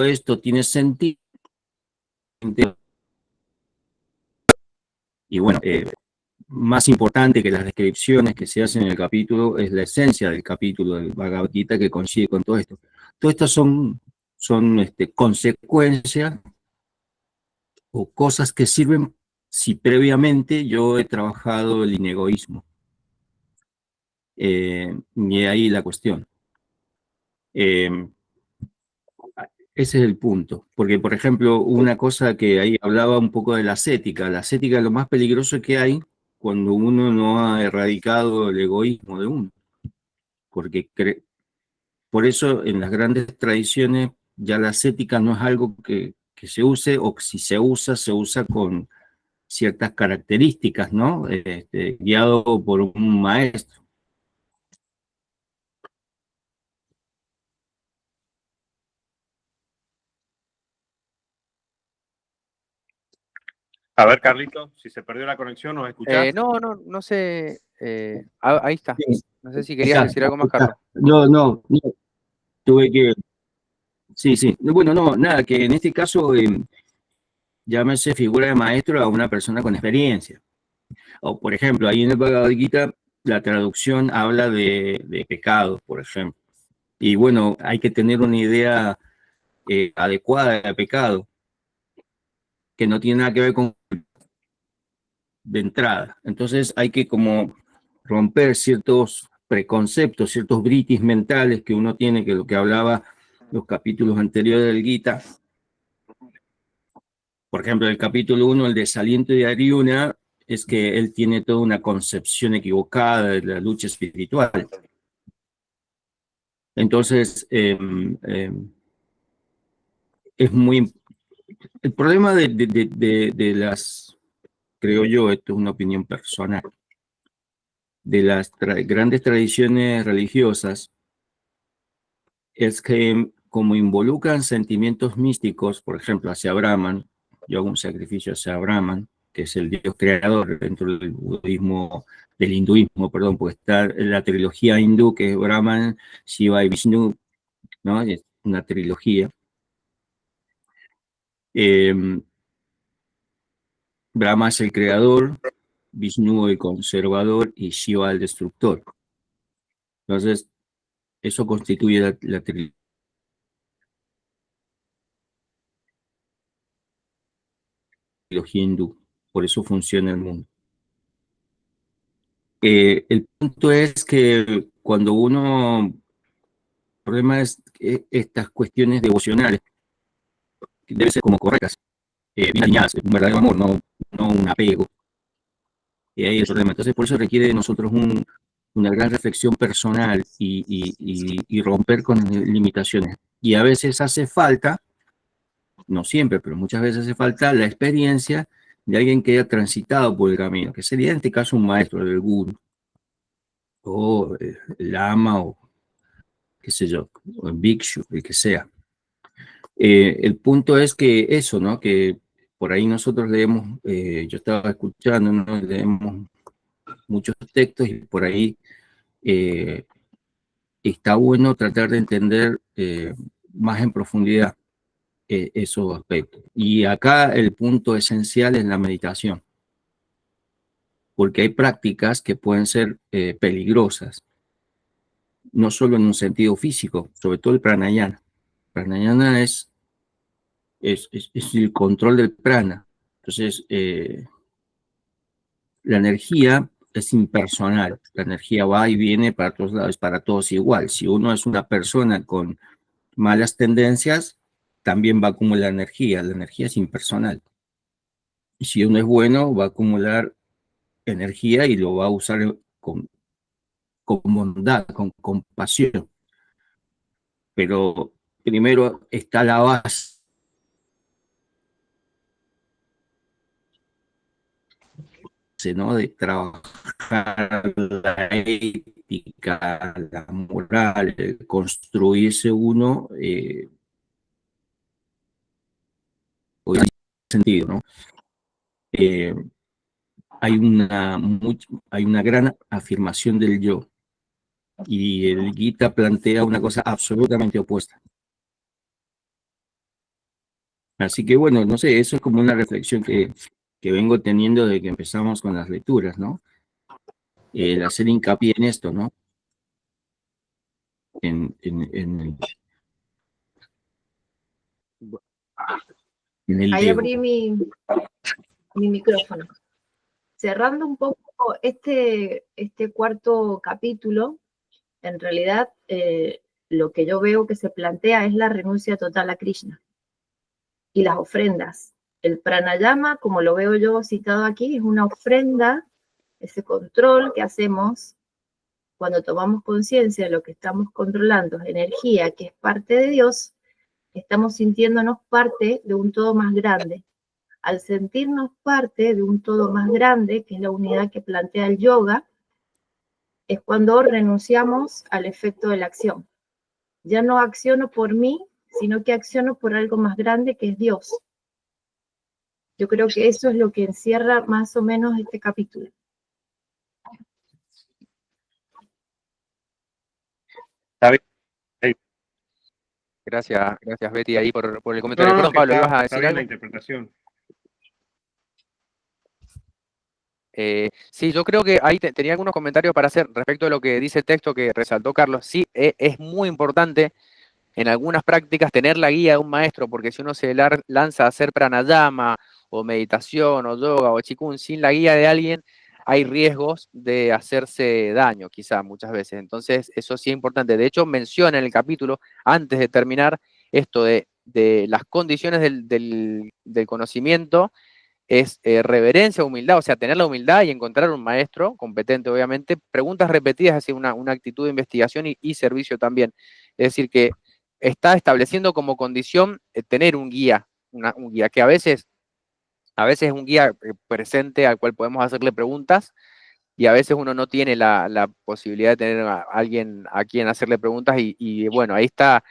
esto tiene sentido. Y bueno, más importante que las descripciones que se hacen en el capítulo es la esencia del capítulo del Bhagavad Gita que coincide con todo esto. Todo esto son consecuencias o cosas que sirven si previamente yo he trabajado el inegoísmo. Y ahí la cuestión. Ese es el punto. Porque, por ejemplo, una cosa que ahí hablaba un poco de la ascética. La ascética es lo más peligroso que hay cuando uno no ha erradicado el egoísmo de uno. Porque por eso en las grandes tradiciones ya la ascética no es algo que se use, o si se usa con ciertas características, ¿no? Guiado por un maestro. A ver, Carlito, si se perdió la conexión, ¿nos escuchás? No sé. Ahí está. Sí, No sé si querías decir algo más, Carlos. no, tuve que... Sí. Bueno, no, nada, que en este caso llámese figura de maestro a una persona con experiencia. O, por ejemplo, ahí en el Bhagavad Gita, la traducción habla de pecado, por ejemplo. Y bueno, hay que tener una idea adecuada de pecado, que no tiene nada que ver con de entrada. Entonces hay que como romper ciertos preconceptos, ciertos britis mentales que uno tiene, que lo que hablaba los capítulos anteriores del Gita. Por ejemplo, el capítulo 1, el desaliento de Arjuna, es que él tiene toda una concepción equivocada de la lucha espiritual. Entonces, es muy... El problema de las, creo yo, esto es una opinión personal, de las grandes tradiciones religiosas, es que como involucran sentimientos místicos, por ejemplo, hacia Brahman, yo hago un sacrificio hacia Brahman, que es el dios creador dentro del budismo, del hinduismo, perdón, porque está la trilogía hindú, que es Brahman, Shiva y Vishnu, ¿no? Es una trilogía. Brahma es el creador, Vishnu el conservador y Shiva el destructor. Entonces, eso constituye la trilogía hindú. Por eso funciona el mundo. El punto es que cuando uno, el problema es estas cuestiones devocionales, que deben ser como correctas, bien alineadas, un verdadero amor, no un apego. Y ahí el problema. Entonces, por eso requiere de nosotros una gran reflexión personal y romper con limitaciones. Y a veces hace falta, no siempre, pero muchas veces hace falta la experiencia de alguien que haya transitado por el camino, que sería en este caso un maestro del guru, o el lama, o qué sé yo, o el bhikshu, el que sea. El punto es que eso, ¿no? Que por ahí nosotros leemos, yo estaba escuchando, ¿no? Leemos muchos textos y por ahí está bueno tratar de entender más en profundidad esos aspectos. Y acá el punto esencial es la meditación, porque hay prácticas que pueden ser peligrosas, no solo en un sentido físico, sobre todo el pranayana. Pranayana es el control del prana. Entonces, la energía es impersonal. La energía va y viene para todos lados, para todos igual. Si uno es una persona con malas tendencias, también va a acumular energía. La energía es impersonal. Y si uno es bueno, va a acumular energía y lo va a usar con bondad, con compasión. Pero primero está la base, ¿no? De trabajar la ética, la moral, construirse uno, en ese sentido, ¿no? Eh, hay una gran afirmación del yo, y el Gita plantea una cosa absolutamente opuesta. Así que bueno, no sé, eso es como una reflexión que vengo teniendo desde que empezamos con las lecturas, ¿no? El hacer hincapié en esto, ¿no? En el Ahí ego. abrí mi micrófono. Cerrando un poco este cuarto capítulo, en realidad lo que yo veo que se plantea es la renuncia total a Krishna y las ofrendas. El pranayama, como lo veo yo citado aquí, es una ofrenda, ese control que hacemos cuando tomamos conciencia de lo que estamos controlando, es energía que es parte de Dios, estamos sintiéndonos parte de un todo más grande. Al sentirnos parte de un todo más grande, que es la unidad que plantea el yoga, es cuando renunciamos al efecto de la acción. Ya no acciono por mí, sino que acciono por algo más grande que es Dios. Yo creo que eso es lo que encierra más o menos este capítulo. Gracias, Betty, ahí por el comentario. Perdón, que Pablo, ¿ibas a está decir bien la algo? interpretación. Sí, yo creo que ahí tenía algunos comentarios para hacer respecto de lo que dice el texto que resaltó Carlos. Sí, es muy importante en algunas prácticas tener la guía de un maestro, porque si uno se lanza a hacer pranayama o meditación o yoga o chikun sin la guía de alguien, hay riesgos de hacerse daño, quizá muchas veces. Entonces, eso sí es importante. De hecho, menciona en el capítulo, antes de terminar, esto de las condiciones del conocimiento, es reverencia, humildad, o sea, tener la humildad y encontrar un maestro competente, obviamente, preguntas repetidas, es decir, una actitud de investigación y servicio también. Es decir, que está estableciendo como condición tener un guía, un guía que a veces es un guía presente al cual podemos hacerle preguntas, y a veces uno no tiene la posibilidad de tener a alguien a quien hacerle preguntas y bueno, ahí está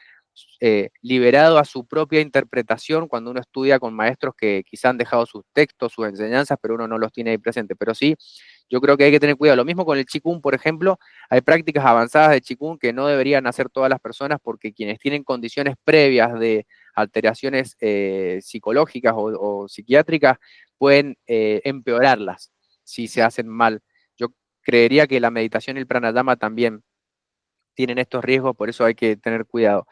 liberado a su propia interpretación cuando uno estudia con maestros que quizá han dejado sus textos, sus enseñanzas, pero uno no los tiene ahí presente. Pero sí, yo creo que hay que tener cuidado. Lo mismo con el Qigong, por ejemplo, hay prácticas avanzadas de Qigong que no deberían hacer todas las personas porque quienes tienen condiciones previas de alteraciones psicológicas o psiquiátricas pueden empeorarlas si se hacen mal. Yo creería que la meditación y el pranayama también tienen estos riesgos, por eso hay que tener cuidado.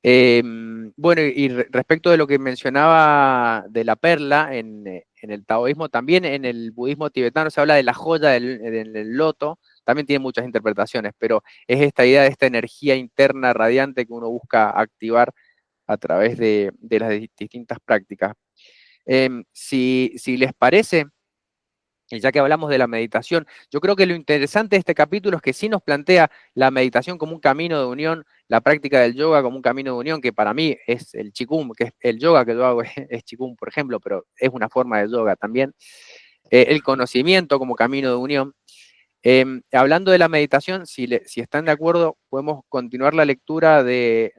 Bueno, y respecto de lo que mencionaba de la perla en el taoísmo, también en el budismo tibetano se habla de la joya del loto, también tiene muchas interpretaciones, pero es esta idea de esta energía interna radiante que uno busca activar a través de las distintas prácticas. Si les parece, y ya que hablamos de la meditación, yo creo que lo interesante de este capítulo es que sí nos plantea la meditación como un camino de unión, la práctica del yoga como un camino de unión, que para mí es el Qigong, que es el yoga que yo hago es Qigong, por ejemplo, pero es una forma de yoga también. El conocimiento como camino de unión. Hablando de la meditación, si están de acuerdo, podemos continuar la lectura de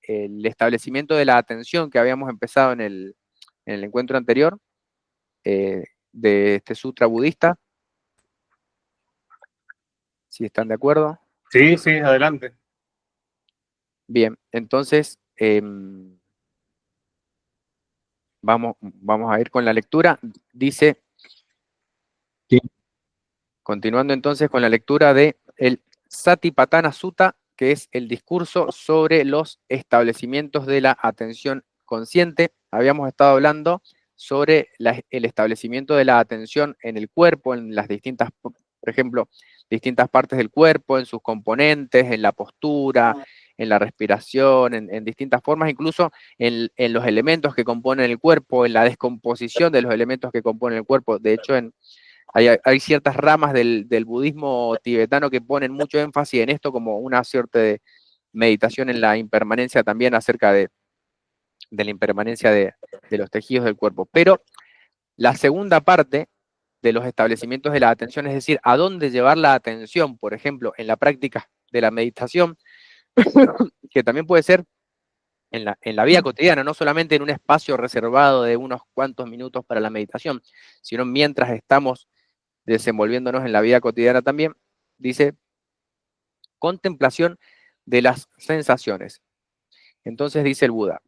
el establecimiento de la atención que habíamos empezado en el encuentro anterior. De este sutra budista, si están de acuerdo. Sí, sí, adelante. Bien, entonces vamos a ir con la lectura. Dice, Sí. continuando entonces con la lectura de el Satipatthana Sutta, que es el discurso sobre los establecimientos de la atención consciente. Habíamos estado hablando sobre el establecimiento de la atención en el cuerpo, en las distintas, por ejemplo, distintas partes del cuerpo, en sus componentes, en la postura, en la respiración, en distintas formas, incluso en los elementos que componen el cuerpo, en la descomposición de los elementos que componen el cuerpo. De hecho, Hay ciertas ramas del budismo tibetano que ponen mucho énfasis en esto como una suerte de meditación en la impermanencia también acerca de la impermanencia de los tejidos del cuerpo. Pero la segunda parte de los establecimientos de la atención, es decir, a dónde llevar la atención, por ejemplo, en la práctica de la meditación, que también puede ser en la vida cotidiana, no solamente en un espacio reservado de unos cuantos minutos para la meditación, sino mientras estamos desenvolviéndonos en la vida cotidiana también, dice, contemplación de las sensaciones. Entonces dice el Buda,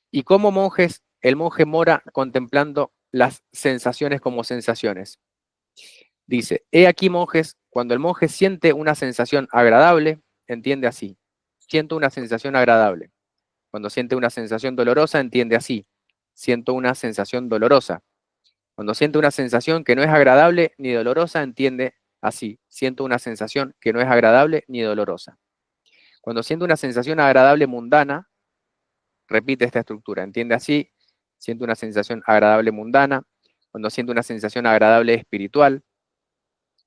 y como monjes, el monje mora contemplando las sensaciones como sensaciones. Dice, he aquí monjes, cuando el monje siente una sensación agradable, entiende así, siento una sensación agradable. Cuando siente una sensación dolorosa, entiende así, siento una sensación dolorosa. Cuando siente una sensación que no es agradable ni dolorosa, entiende así, siento una sensación que no es agradable ni dolorosa. Cuando siente una sensación agradable mundana, repite esta estructura, entiende así, siento una sensación agradable mundana. Cuando siente una sensación agradable espiritual,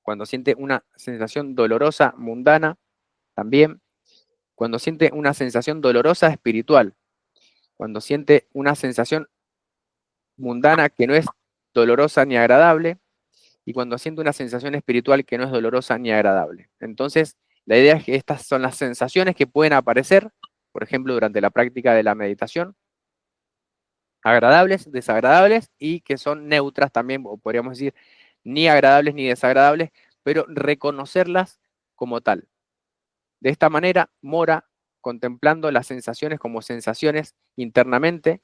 cuando siente una sensación dolorosa mundana, también. Cuando siente una sensación dolorosa espiritual, cuando siente una sensación mundana que no es dolorosa ni agradable, y cuando siente una sensación espiritual que no es dolorosa ni agradable. Entonces, la idea es que estas son las sensaciones que pueden aparecer, por ejemplo, durante la práctica de la meditación, agradables, desagradables, y que son neutras también, o podríamos decir, ni agradables ni desagradables, pero reconocerlas como tal. De esta manera, mora contemplando las sensaciones como sensaciones internamente,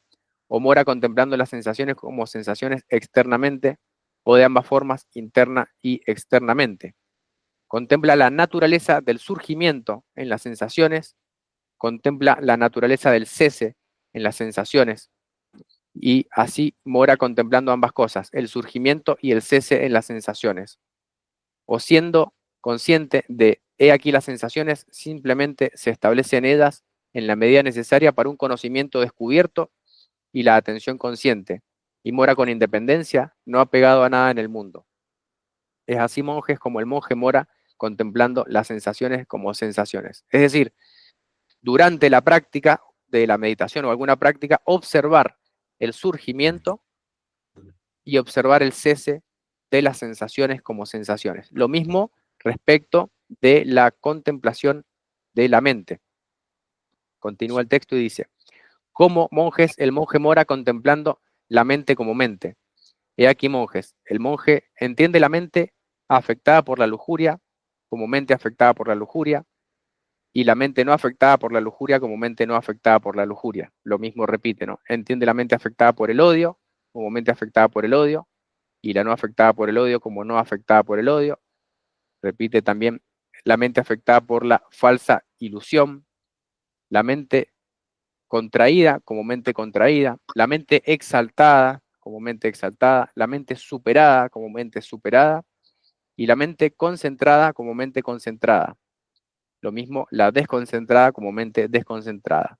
o mora contemplando las sensaciones como sensaciones externamente, o de ambas formas, interna y externamente. Contempla la naturaleza del surgimiento en las sensaciones, contempla la naturaleza del cese en las sensaciones, y así mora contemplando ambas cosas, el surgimiento y el cese en las sensaciones. O siendo consciente de, he aquí las sensaciones, simplemente se establece en ellas en la medida necesaria para un conocimiento descubierto y la atención consciente, y mora con independencia, no apegado a nada en el mundo. Es así, monjes, como el monje mora contemplando las sensaciones como sensaciones. Es decir, durante la práctica de la meditación o alguna práctica, observar el surgimiento y observar el cese de las sensaciones como sensaciones. Lo mismo respecto de la contemplación de la mente. Continúa el texto y dice, como monjes, el monje mora contemplando la mente como mente. He aquí, monjes, el monje entiende la mente afectada por la lujuria como mente afectada por la lujuria, y la mente no afectada por la lujuria como mente no afectada por la lujuria. Lo mismo repite, ¿no? Entiende la mente afectada por el odio como mente afectada por el odio, y la no afectada por el odio como no afectada por el odio. Repite también la mente afectada por la falsa ilusión, la mente contraída como mente contraída, la mente exaltada como mente exaltada, la mente superada como mente superada, y la mente concentrada como mente concentrada. Lo mismo la desconcentrada como mente desconcentrada.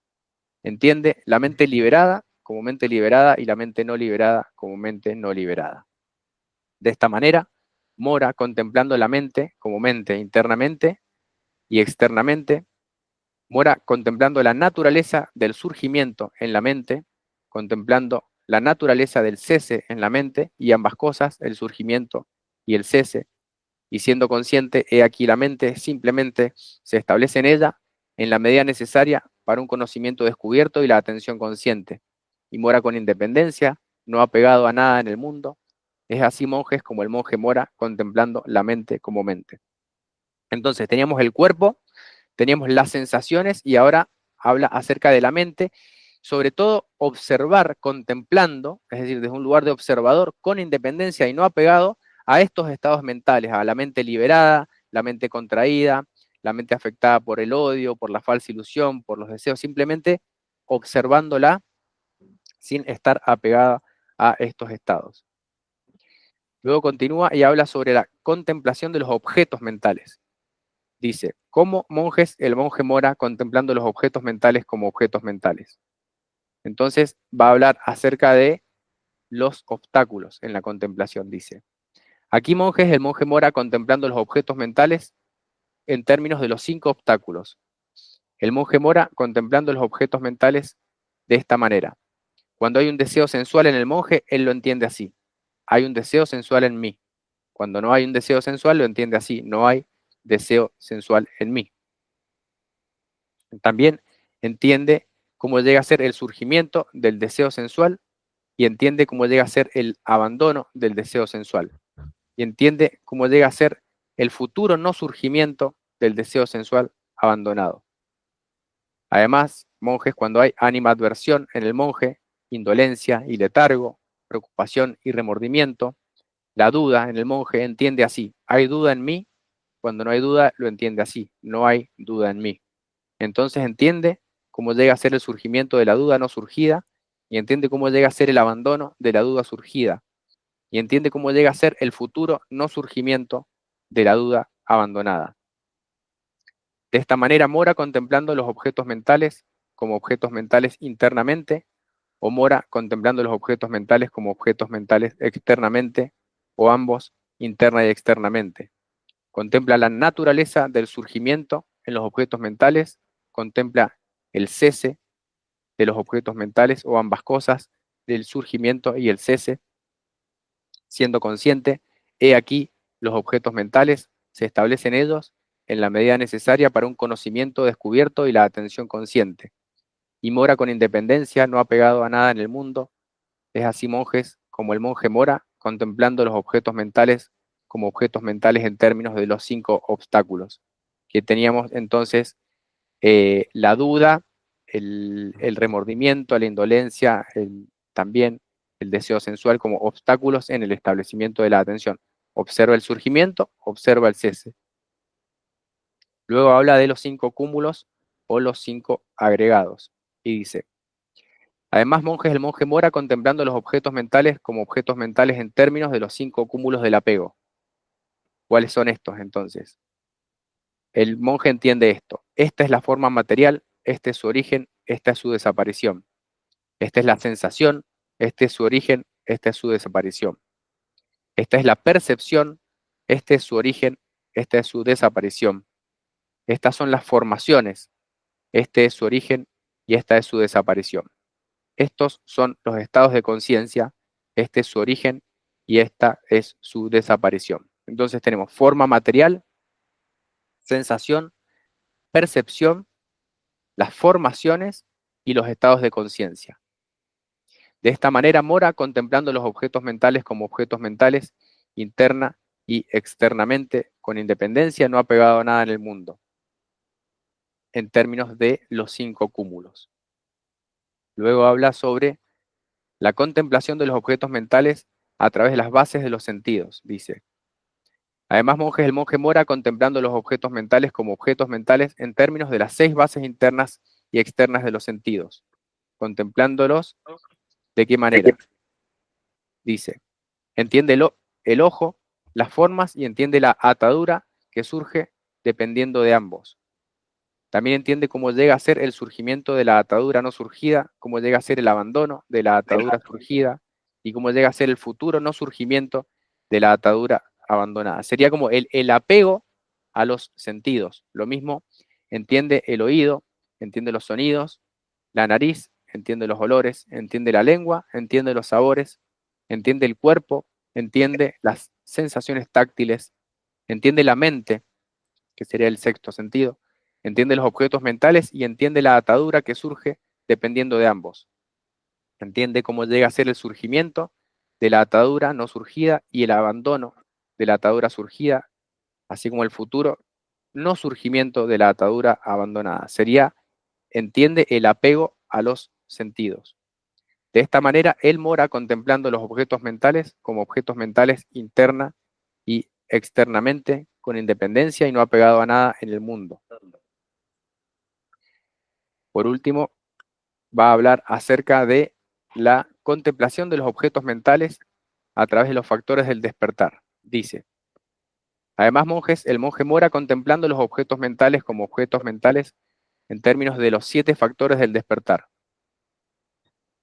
Entiende la mente liberada como mente liberada y la mente no liberada como mente no liberada. De esta manera, mora contemplando la mente como mente internamente y externamente, mora contemplando la naturaleza del surgimiento en la mente, contemplando la naturaleza del cese en la mente, y ambas cosas, el surgimiento y el cese, y siendo consciente, he aquí la mente simplemente se establece en ella en la medida necesaria para un conocimiento descubierto y la atención consciente, y mora con independencia, no apegado a nada en el mundo. Es así, monjes, como el monje mora contemplando la mente como mente. Entonces, teníamos el cuerpo, teníamos las sensaciones, y ahora habla acerca de la mente, sobre todo observar, contemplando, es decir, desde un lugar de observador, con independencia y no apegado a estos estados mentales, a la mente liberada, la mente contraída, la mente afectada por el odio, por la falsa ilusión, por los deseos, simplemente observándola sin estar apegada a estos estados. Luego continúa y habla sobre la contemplación de los objetos mentales. Dice, como monjes, el monje mora contemplando los objetos mentales como objetos mentales. Entonces va a hablar acerca de los obstáculos en la contemplación, dice. Aquí, monjes, el monje mora contemplando los objetos mentales en términos de los 5 obstáculos. El monje mora contemplando los objetos mentales de esta manera. Cuando hay un deseo sensual en el monje, él lo entiende así. Hay un deseo sensual en mí. Cuando no hay un deseo sensual, lo entiende así. No hay deseo sensual en mí. También entiende cómo llega a ser el surgimiento del deseo sensual y entiende cómo llega a ser el abandono del deseo sensual. Y entiende cómo llega a ser el futuro no surgimiento del deseo sensual abandonado. Además, monjes, cuando hay animadversión en el monje, indolencia y letargo, preocupación y remordimiento, la duda en el monje entiende así. Hay duda en mí. Cuando no hay duda, lo entiende así. No hay duda en mí. Entonces entiende cómo llega a ser el surgimiento de la duda no surgida y entiende cómo llega a ser el abandono de la duda surgida y entiende cómo llega a ser el futuro no surgimiento de la duda abandonada. De esta manera mora contemplando los objetos mentales como objetos mentales internamente o mora contemplando los objetos mentales como objetos mentales externamente o ambos interna y externamente. Contempla la naturaleza del surgimiento en los objetos mentales, contempla el cese de los objetos mentales o ambas cosas, del surgimiento y el cese, siendo consciente, he aquí los objetos mentales, se establecen ellos en la medida necesaria para un conocimiento descubierto y la atención consciente. Y mora con independencia, no apegado a nada en el mundo. Es así, monjes, como el monje mora, contemplando los objetos mentales como objetos mentales en términos de los 5 obstáculos. Que teníamos entonces la duda, el remordimiento, la indolencia, también el deseo sensual como obstáculos en el establecimiento de la atención. Observa el surgimiento, observa el cese. Luego habla de los 5 cúmulos o los 5 agregados. Y dice, además, monjes, el monje mora contemplando los objetos mentales como objetos mentales en términos de los 5 cúmulos del apego. ¿Cuáles son estos entonces? El monje entiende esto. Esta es la forma material, este es su origen, esta es su desaparición. Esta es la sensación, este es su origen, esta es su desaparición. Esta es la percepción, este es su origen, esta es su desaparición. Estas son las formaciones, este es su origen y esta es su desaparición. Estos son los estados de conciencia, este es su origen y esta es su desaparición. Entonces tenemos forma material, sensación, percepción, las formaciones y los estados de conciencia. De esta manera mora contemplando los objetos mentales como objetos mentales interna y externamente, con independencia, no apegado a nada en el mundo, en términos de los 5 cúmulos. Luego habla sobre la contemplación de los objetos mentales a través de las bases de los sentidos, dice. Además, monjes, el monje mora contemplando los objetos mentales como objetos mentales en términos de las 6 bases internas y externas de los sentidos, contemplándolos. ¿De qué manera? Dice, entiende el ojo, las formas y entiende la atadura que surge dependiendo de ambos. También entiende cómo llega a ser el surgimiento de la atadura no surgida, cómo llega a ser el abandono de la atadura surgida y cómo llega a ser el futuro no surgimiento de la atadura abandonada. Sería como el apego a los sentidos. Lo mismo entiende el oído, entiende los sonidos, la nariz, entiende los olores, entiende la lengua, entiende los sabores, entiende el cuerpo, entiende las sensaciones táctiles, entiende la mente, que sería el 6º sentido, entiende los objetos mentales y entiende la atadura que surge dependiendo de ambos. Entiende cómo llega a ser el surgimiento de la atadura no surgida y el abandono de la atadura surgida, así como el futuro no surgimiento de la atadura abandonada. Entiende el apego a los sentidos. De esta manera, él mora contemplando los objetos mentales como objetos mentales interna y externamente, con independencia y no apegado a nada en el mundo. Por último, va a hablar acerca de la contemplación de los objetos mentales a través de los factores del despertar. Dice, además, monjes, el monje mora contemplando los objetos mentales como objetos mentales en términos de los 7 factores del despertar.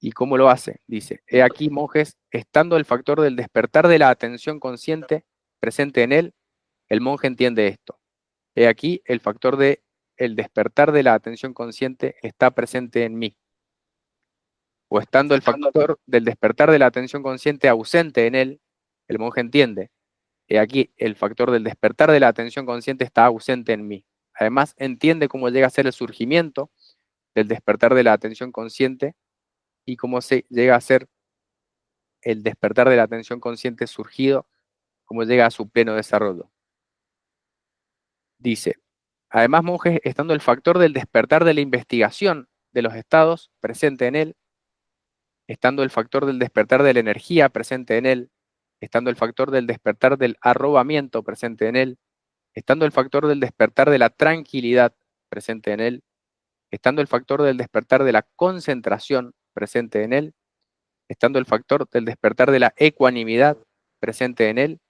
¿Y cómo lo hace? Dice, he aquí, monjes, estando el factor del despertar de la atención consciente presente en él, el monje entiende esto. He aquí el factor de el despertar de la atención consciente está presente en mí. O estando el factor del despertar de la atención consciente ausente en él, el monje entiende. He aquí el factor del despertar de la atención consciente está ausente en mí. Además, entiende cómo llega a ser el surgimiento del despertar de la atención consciente y cómo se llega a ser el despertar de la atención consciente surgido, cómo llega a su pleno desarrollo. Dice, además, monjes, estando el factor del despertar de la investigación de los estados presente en él, estando el factor del despertar de la energía presente en él, estando el factor del despertar del arrobamiento presente en él, estando el factor del despertar de la tranquilidad presente en él, estando el factor del despertar de la concentración presente en él, estando el factor del despertar de la ecuanimidad presente en él,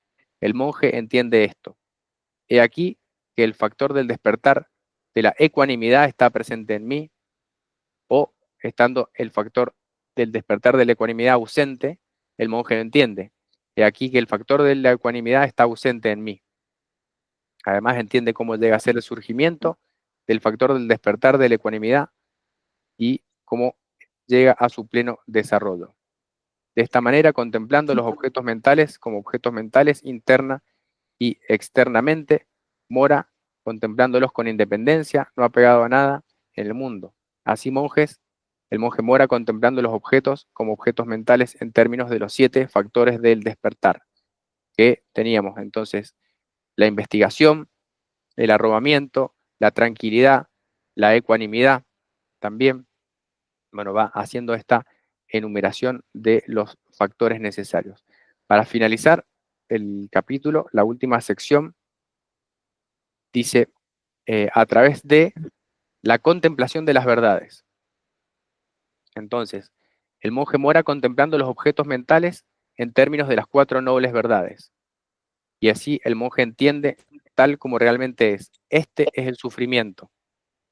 el monje entiende esto. He aquí que el factor del despertar de la ecuanimidad está presente en mí, o estando el factor del despertar de la ecuanimidad ausente, el monje lo entiende. He aquí que el factor de la ecuanimidad está ausente en mí. Además, entiende cómo llega a ser el surgimiento del factor del despertar de la ecuanimidad y cómo llega a su pleno desarrollo. De esta manera, contemplando los objetos mentales como objetos mentales interna y externamente, mora contemplándolos con independencia, no apegado a nada en el mundo. Así, monjes, el monje mora contemplando los objetos como objetos mentales en términos de los 7 factores del despertar que teníamos. Entonces, la investigación, el arrobamiento, la tranquilidad, la ecuanimidad también, bueno, va haciendo esta enumeración de los factores necesarios. Para finalizar el capítulo, la última sección dice, a través de la contemplación de las verdades. Entonces, el monje mora contemplando los objetos mentales en términos de las 4 nobles verdades. Y así el monje entiende tal como realmente es. Este es el sufrimiento.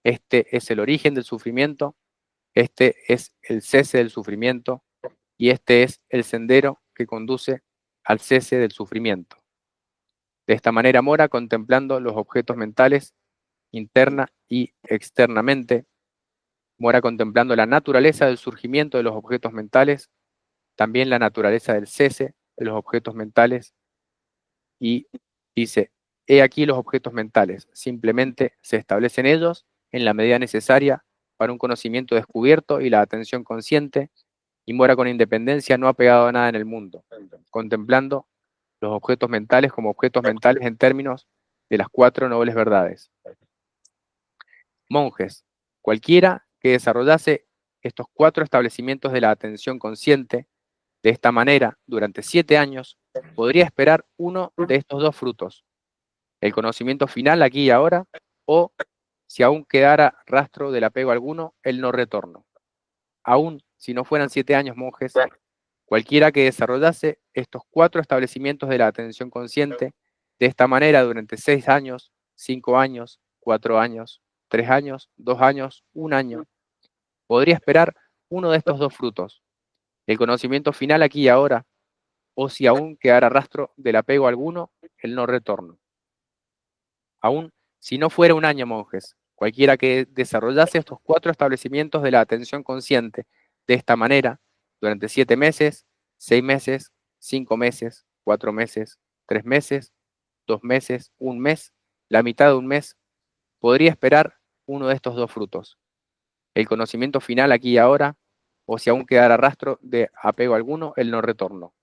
Este es el origen del sufrimiento. Este es el cese del sufrimiento. Y este es el sendero que conduce al cese del sufrimiento. De esta manera mora contemplando los objetos mentales interna y externamente. Mora contemplando la naturaleza del surgimiento de los objetos mentales, también la naturaleza del cese de los objetos mentales, y dice, he aquí los objetos mentales, simplemente se establecen ellos en la medida necesaria para un conocimiento descubierto y la atención consciente, y mora con independencia no apegado a nada en el mundo, contemplando los objetos mentales como objetos mentales en términos de las 4 nobles verdades. Monjes, cualquiera que desarrollase estos 4 establecimientos de la atención consciente de esta manera durante 7 años, podría esperar uno de estos 2 frutos, el conocimiento final aquí y ahora, o si aún quedara rastro del apego alguno, el no retorno. Aún si no fueran 7 años, monjes, cualquiera que desarrollase estos 4 establecimientos de la atención consciente de esta manera durante 6 años, 5 años, 4 años, 3 años, 2 años, 1 año, podría esperar uno de estos 2 frutos, el conocimiento final aquí y ahora, o si aún quedara rastro del apego alguno, el no retorno. Aún si no fuera 1 año, monjes, cualquiera que desarrollase estos 4 establecimientos de la atención consciente de esta manera, durante 7 meses, 6 meses, 5 meses, 4 meses, 3 meses, 2 meses, 1 mes, la mitad de 1 mes, podría esperar uno de estos 2 frutos, el conocimiento final aquí y ahora, o si aún quedara rastro de apego alguno, el no retorno.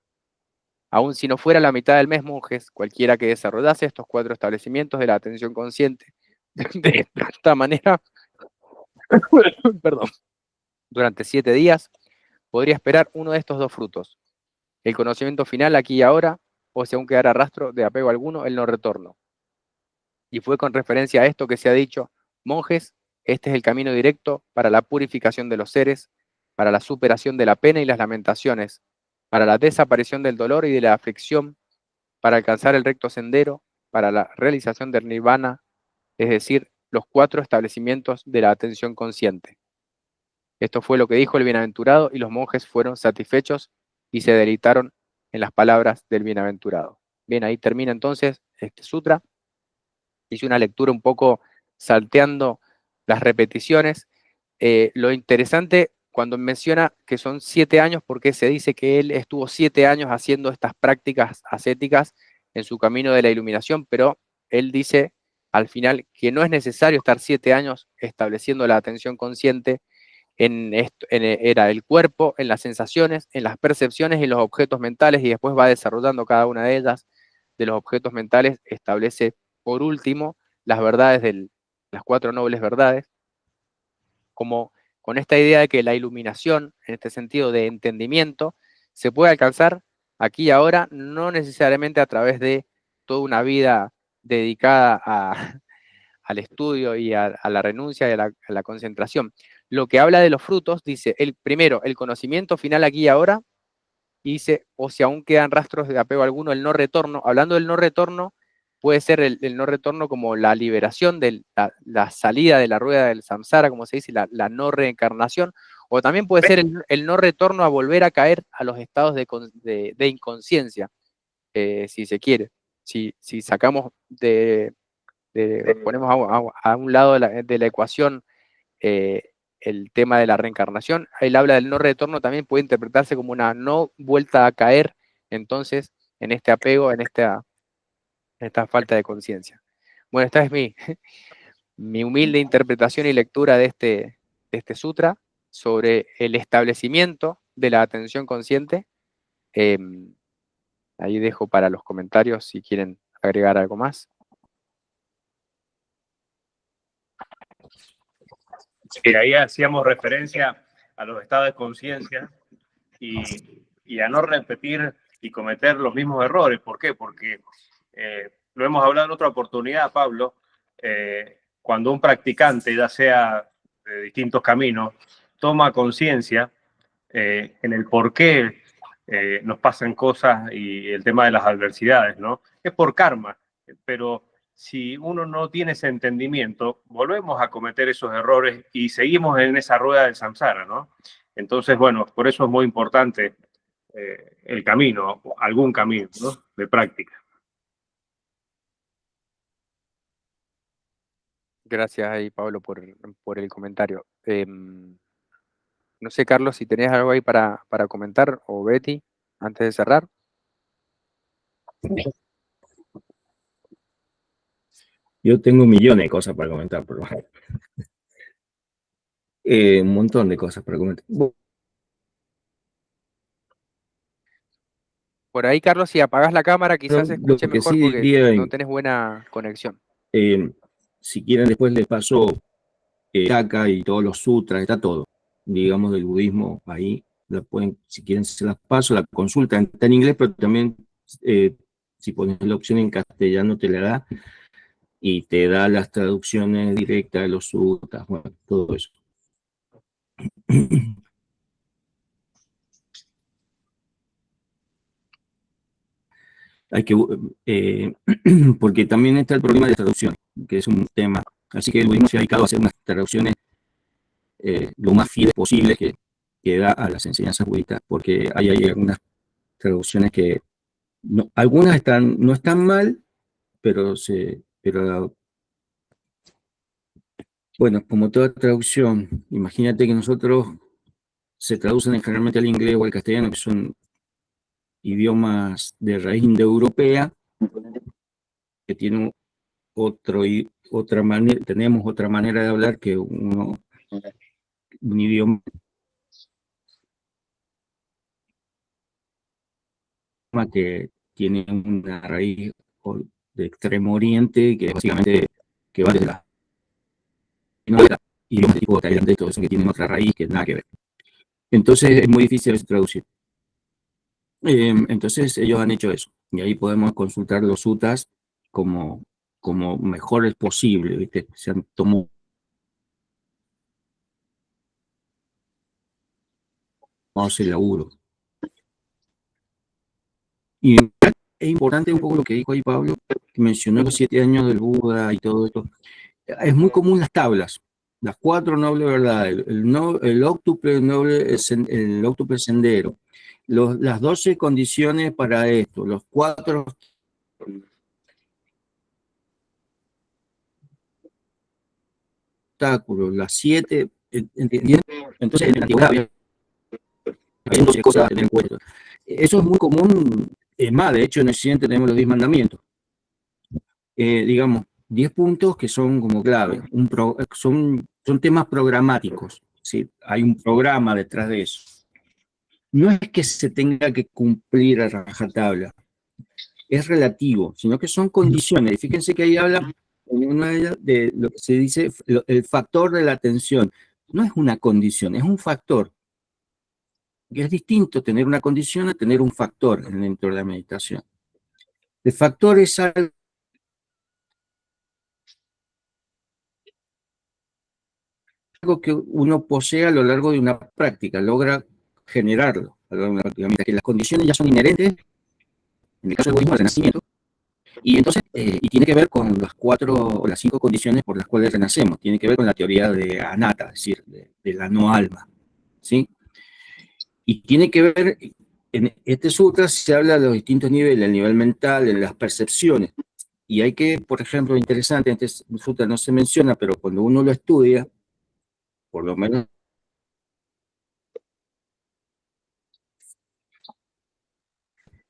Aún si no fuera la mitad del mes, monjes, cualquiera que desarrollase estos 4 establecimientos de la atención consciente de esta manera, perdón, durante 7 días, podría esperar uno de estos 2 frutos, el conocimiento final aquí y ahora, o si aún quedara rastro de apego alguno, el no retorno. Y fue con referencia a esto que se ha dicho, monjes, este es el camino directo para la purificación de los seres, para la superación de la pena y las lamentaciones, para la desaparición del dolor y de la aflicción, para alcanzar el recto sendero, para la realización del nirvana, es decir, los 4 establecimientos de la atención consciente. Esto fue lo que dijo el bienaventurado, y los monjes fueron satisfechos y se deleitaron en las palabras del bienaventurado. Bien, ahí termina entonces este sutra. Hice una lectura un poco salteando las repeticiones. Lo interesante cuando menciona que son 7 años, porque se dice que él estuvo 7 años haciendo estas prácticas ascéticas en su camino de la iluminación, pero él dice al final que no es necesario estar 7 años estableciendo la atención consciente era el cuerpo, en las sensaciones, en las percepciones y en los objetos mentales, y después va desarrollando cada una de ellas. De los objetos mentales establece por último las verdades las 4 nobles verdades, como con esta idea de que la iluminación, en este sentido de entendimiento, se puede alcanzar aquí y ahora, no necesariamente a través de toda una vida dedicada al estudio y a la renuncia y a la concentración. Lo que habla de los frutos, dice, primero, el conocimiento final aquí y ahora, y dice, o si aún quedan rastros de apego alguno, el no retorno. Hablando del no retorno, puede ser el no retorno como la liberación, de la salida de la rueda del samsara, como se dice, la no reencarnación, o también puede ser el no retorno a volver a caer a los estados de inconsciencia, si se quiere. Si sacamos ponemos a un lado de la ecuación el tema de la reencarnación, él habla del no retorno, también puede interpretarse como una no vuelta a caer, entonces, en este apego, en esta falta de conciencia. Bueno, esta es mi humilde interpretación y lectura de este sutra sobre el establecimiento de la atención consciente. Ahí dejo para los comentarios si quieren agregar algo más. Sí, ahí hacíamos referencia a los estados de conciencia y a no repetir y cometer los mismos errores. ¿Por qué? Porque lo hemos hablado en otra oportunidad, Pablo, cuando un practicante, ya sea de distintos caminos, toma conciencia en el por qué nos pasan cosas y el tema de las adversidades, ¿no? Es por karma, pero si uno no tiene ese entendimiento, volvemos a cometer esos errores y seguimos en esa rueda del samsara, ¿no? Entonces, bueno, por eso es muy importante el camino, algún camino, ¿no? De práctica. Gracias ahí, Pablo, por el comentario. No sé, Carlos, si tenés algo ahí para comentar, o Betty, antes de cerrar. Yo tengo millones de cosas para comentar, pero un montón de cosas para comentar. Por ahí, Carlos, si apagás la cámara, quizás se Lo escuche que mejor sí porque diría, no tenés buena conexión. si quieren después les paso Taka y todos los sutras, está todo, digamos, del budismo ahí. La pueden, si quieren se las paso, la consulta está en inglés, pero también si pones la opción en castellano te la da y te da las traducciones directas de los sutras, bueno, todo eso. Hay que, porque también está el problema de traducción, que es un tema. Así que el budismo se ha dedicado a hacer unas traducciones lo más fieles posible que da a las enseñanzas budistas, porque hay algunas traducciones que no, algunas no están mal, pero bueno, como toda traducción, imagínate que nosotros se traducen generalmente al inglés o al castellano, que son idiomas de raíz indoeuropea, que tienen otra manera, tenemos otra manera de hablar que un idioma que tiene una raíz de Extremo Oriente, que básicamente que va desde la idiomas tipo tailandés, todo eso que tienen otra raíz que nada que ver. Entonces es muy difícil traducir. Entonces ellos han hecho eso, y ahí podemos consultar los sutras como mejor es posible, ¿viste? Se han tomado el laburo. Y es importante un poco lo que dijo ahí Pablo, que mencionó los 7 años del Buda y todo esto. Es muy común las tablas, las 4 nobles verdades, el óctuple noble, el óctuple sendero, las 12 condiciones para esto, los 4 Obstáculos, las 7, ¿entienden? Entonces en la antigüedad había 12 cosas a tener en cuenta. Eso es muy común, es más, de hecho en Occidente tenemos los 10 mandamientos. Digamos, 10 puntos que son como clave, son temas programáticos, ¿sí? Hay un programa detrás de eso. No es que se tenga que cumplir a rajatabla, es relativo, sino que son condiciones. Fíjense que ahí habla en una de ellas de lo que se dice el factor de la atención. No es una condición, es un factor. Y es distinto tener una condición a tener un factor dentro de la meditación. El factor es algo que uno posee a lo largo de una práctica, logra generarlo a lo largo de una práctica, mientras que las condiciones ya son inherentes, en el caso del budismo, al renacimiento, y entonces, y tiene que ver con las 4 o las 5 condiciones por las cuales renacemos, tiene que ver con la teoría de anatta, es decir, de la no alma, ¿sí? Y tiene que ver, en este sutra se habla de los distintos niveles, el nivel mental, de las percepciones, y hay que, por ejemplo, interesante, en este sutra no se menciona, pero cuando uno lo estudia, por lo menos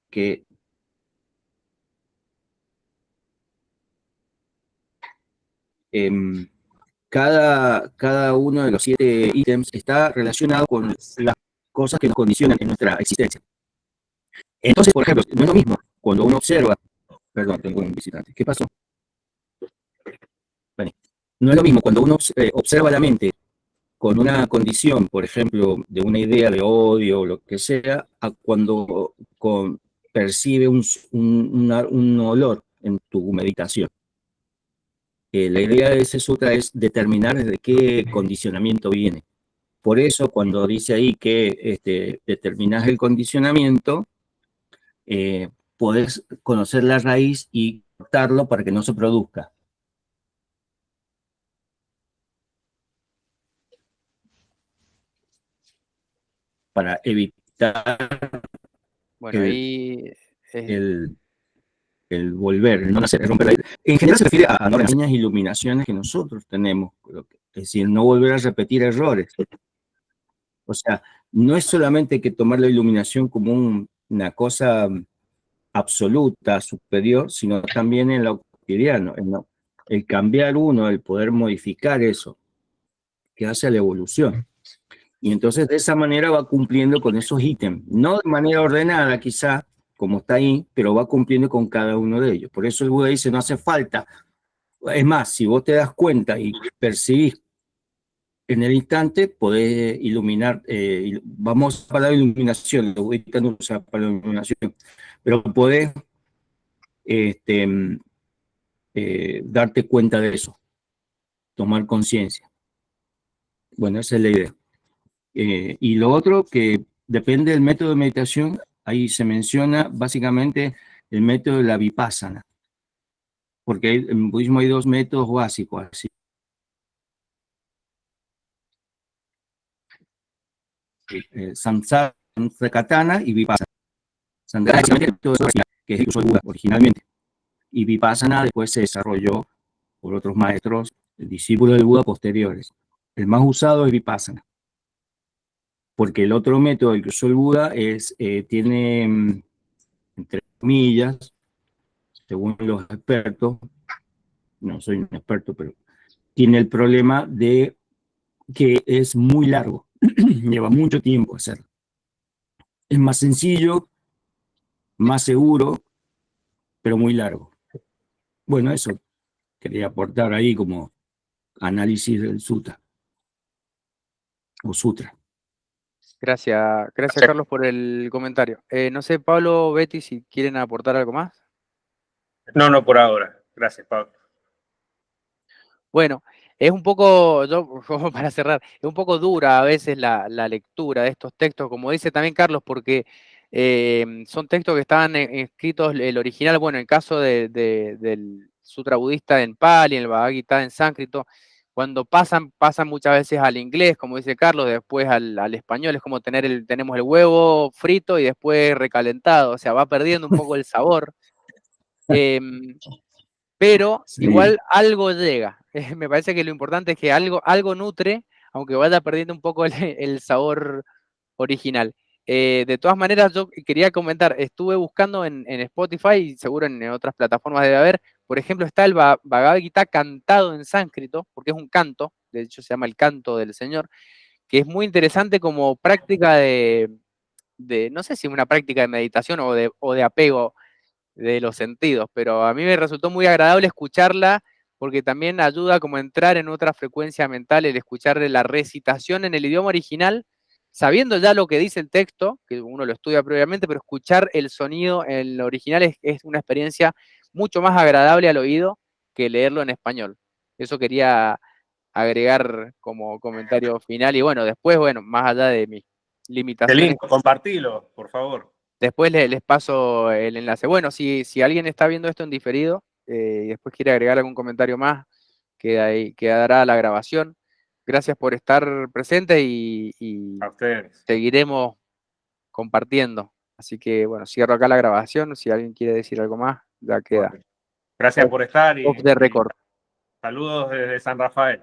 que cada uno de los 7 ítems está relacionado con las cosas que nos condicionan en nuestra existencia. Entonces, por ejemplo, no es lo mismo cuando uno observa, perdón, tengo un visitante, ¿qué pasó? Bueno, no es lo mismo cuando uno observa la mente con una condición, por ejemplo, de una idea de odio o lo que sea, a cuando percibe un olor en tu meditación. La idea de ese sutra es determinar desde qué condicionamiento viene. Por eso, cuando dice ahí que determinas el condicionamiento, podés conocer la raíz y cortarlo para que no se produzca. Para evitar Bueno, ahí el volver, el no nacer, el romper la idea. En general se refiere a no pequeñas iluminaciones que nosotros tenemos, es decir, no volver a repetir errores. O sea, no es solamente que tomar la iluminación como una cosa absoluta, superior, sino también en lo cotidiano, el cambiar uno, el poder modificar eso, que hace la evolución. Y entonces de esa manera va cumpliendo con esos ítems, no de manera ordenada quizá, como está ahí, pero va cumpliendo con cada uno de ellos. Por eso el Buda dice, no hace falta. Es más, si vos te das cuenta y percibís en el instante, podés iluminar, vamos a la iluminación, los budistas no usan para la iluminación, pero podés darte cuenta de eso, tomar conciencia. Bueno, esa es la idea. Y lo otro que depende del método de meditación, ahí se menciona básicamente el método de la vipassana, porque en budismo hay 2 métodos básicos, así. Samsara, Katana y Vipassana. Samsara es el método que es el que usó el Buda originalmente, y Vipassana después se desarrolló por otros maestros, discípulos del Buda posteriores. El más usado es Vipassana, porque el otro método, el que usó el Buda, tiene, entre comillas, según los expertos, no soy un experto, pero tiene el problema de que es muy largo, lleva mucho tiempo hacerlo. Es más sencillo, más seguro, pero muy largo. Bueno, eso quería aportar ahí como análisis del sutra, o sutra. Gracias, Carlos, por el comentario. No sé, Pablo, Betty, si quieren aportar algo más. No, por ahora. Gracias, Pablo. Bueno, es un poco, como para cerrar, es un poco dura a veces la lectura de estos textos, como dice también Carlos, porque son textos que estaban escritos, el original, bueno, en el caso del Sutra budista en Pali, en el Bhagavad Gita en sánscrito, cuando pasan muchas veces al inglés, como dice Carlos, después al español, es como tenemos el huevo frito y después recalentado, o sea, va perdiendo un poco el sabor. Pero Sí. igual algo llega. Me parece que lo importante es que algo nutre, aunque vaya perdiendo un poco el sabor original. De todas maneras, yo quería comentar, estuve buscando en Spotify y seguro en otras plataformas debe haber, por ejemplo, está el Bhagavad Gita cantado en sánscrito, porque es un canto, de hecho se llama el canto del Señor, que es muy interesante como práctica no sé si una práctica de meditación o de apego de los sentidos, pero a mí me resultó muy agradable escucharla porque también ayuda como a entrar en otra frecuencia mental el escuchar la recitación en el idioma original, sabiendo ya lo que dice el texto, que uno lo estudia previamente, pero escuchar el sonido en el original es una experiencia mucho más agradable al oído que leerlo en español. Eso quería agregar como comentario final y bueno, después, bueno, más allá de mis Qué limitaciones, lindo, compartilo, por favor. después les paso el enlace. Bueno, si alguien está viendo esto en diferido y después quiere agregar algún comentario más, quedará la grabación. Gracias por estar presente y A ustedes. seguiremos compartiendo. Así que bueno, cierro acá la grabación. Si alguien quiere decir algo más, ya queda. Gracias por estar Off the y record. saludos desde San Rafael.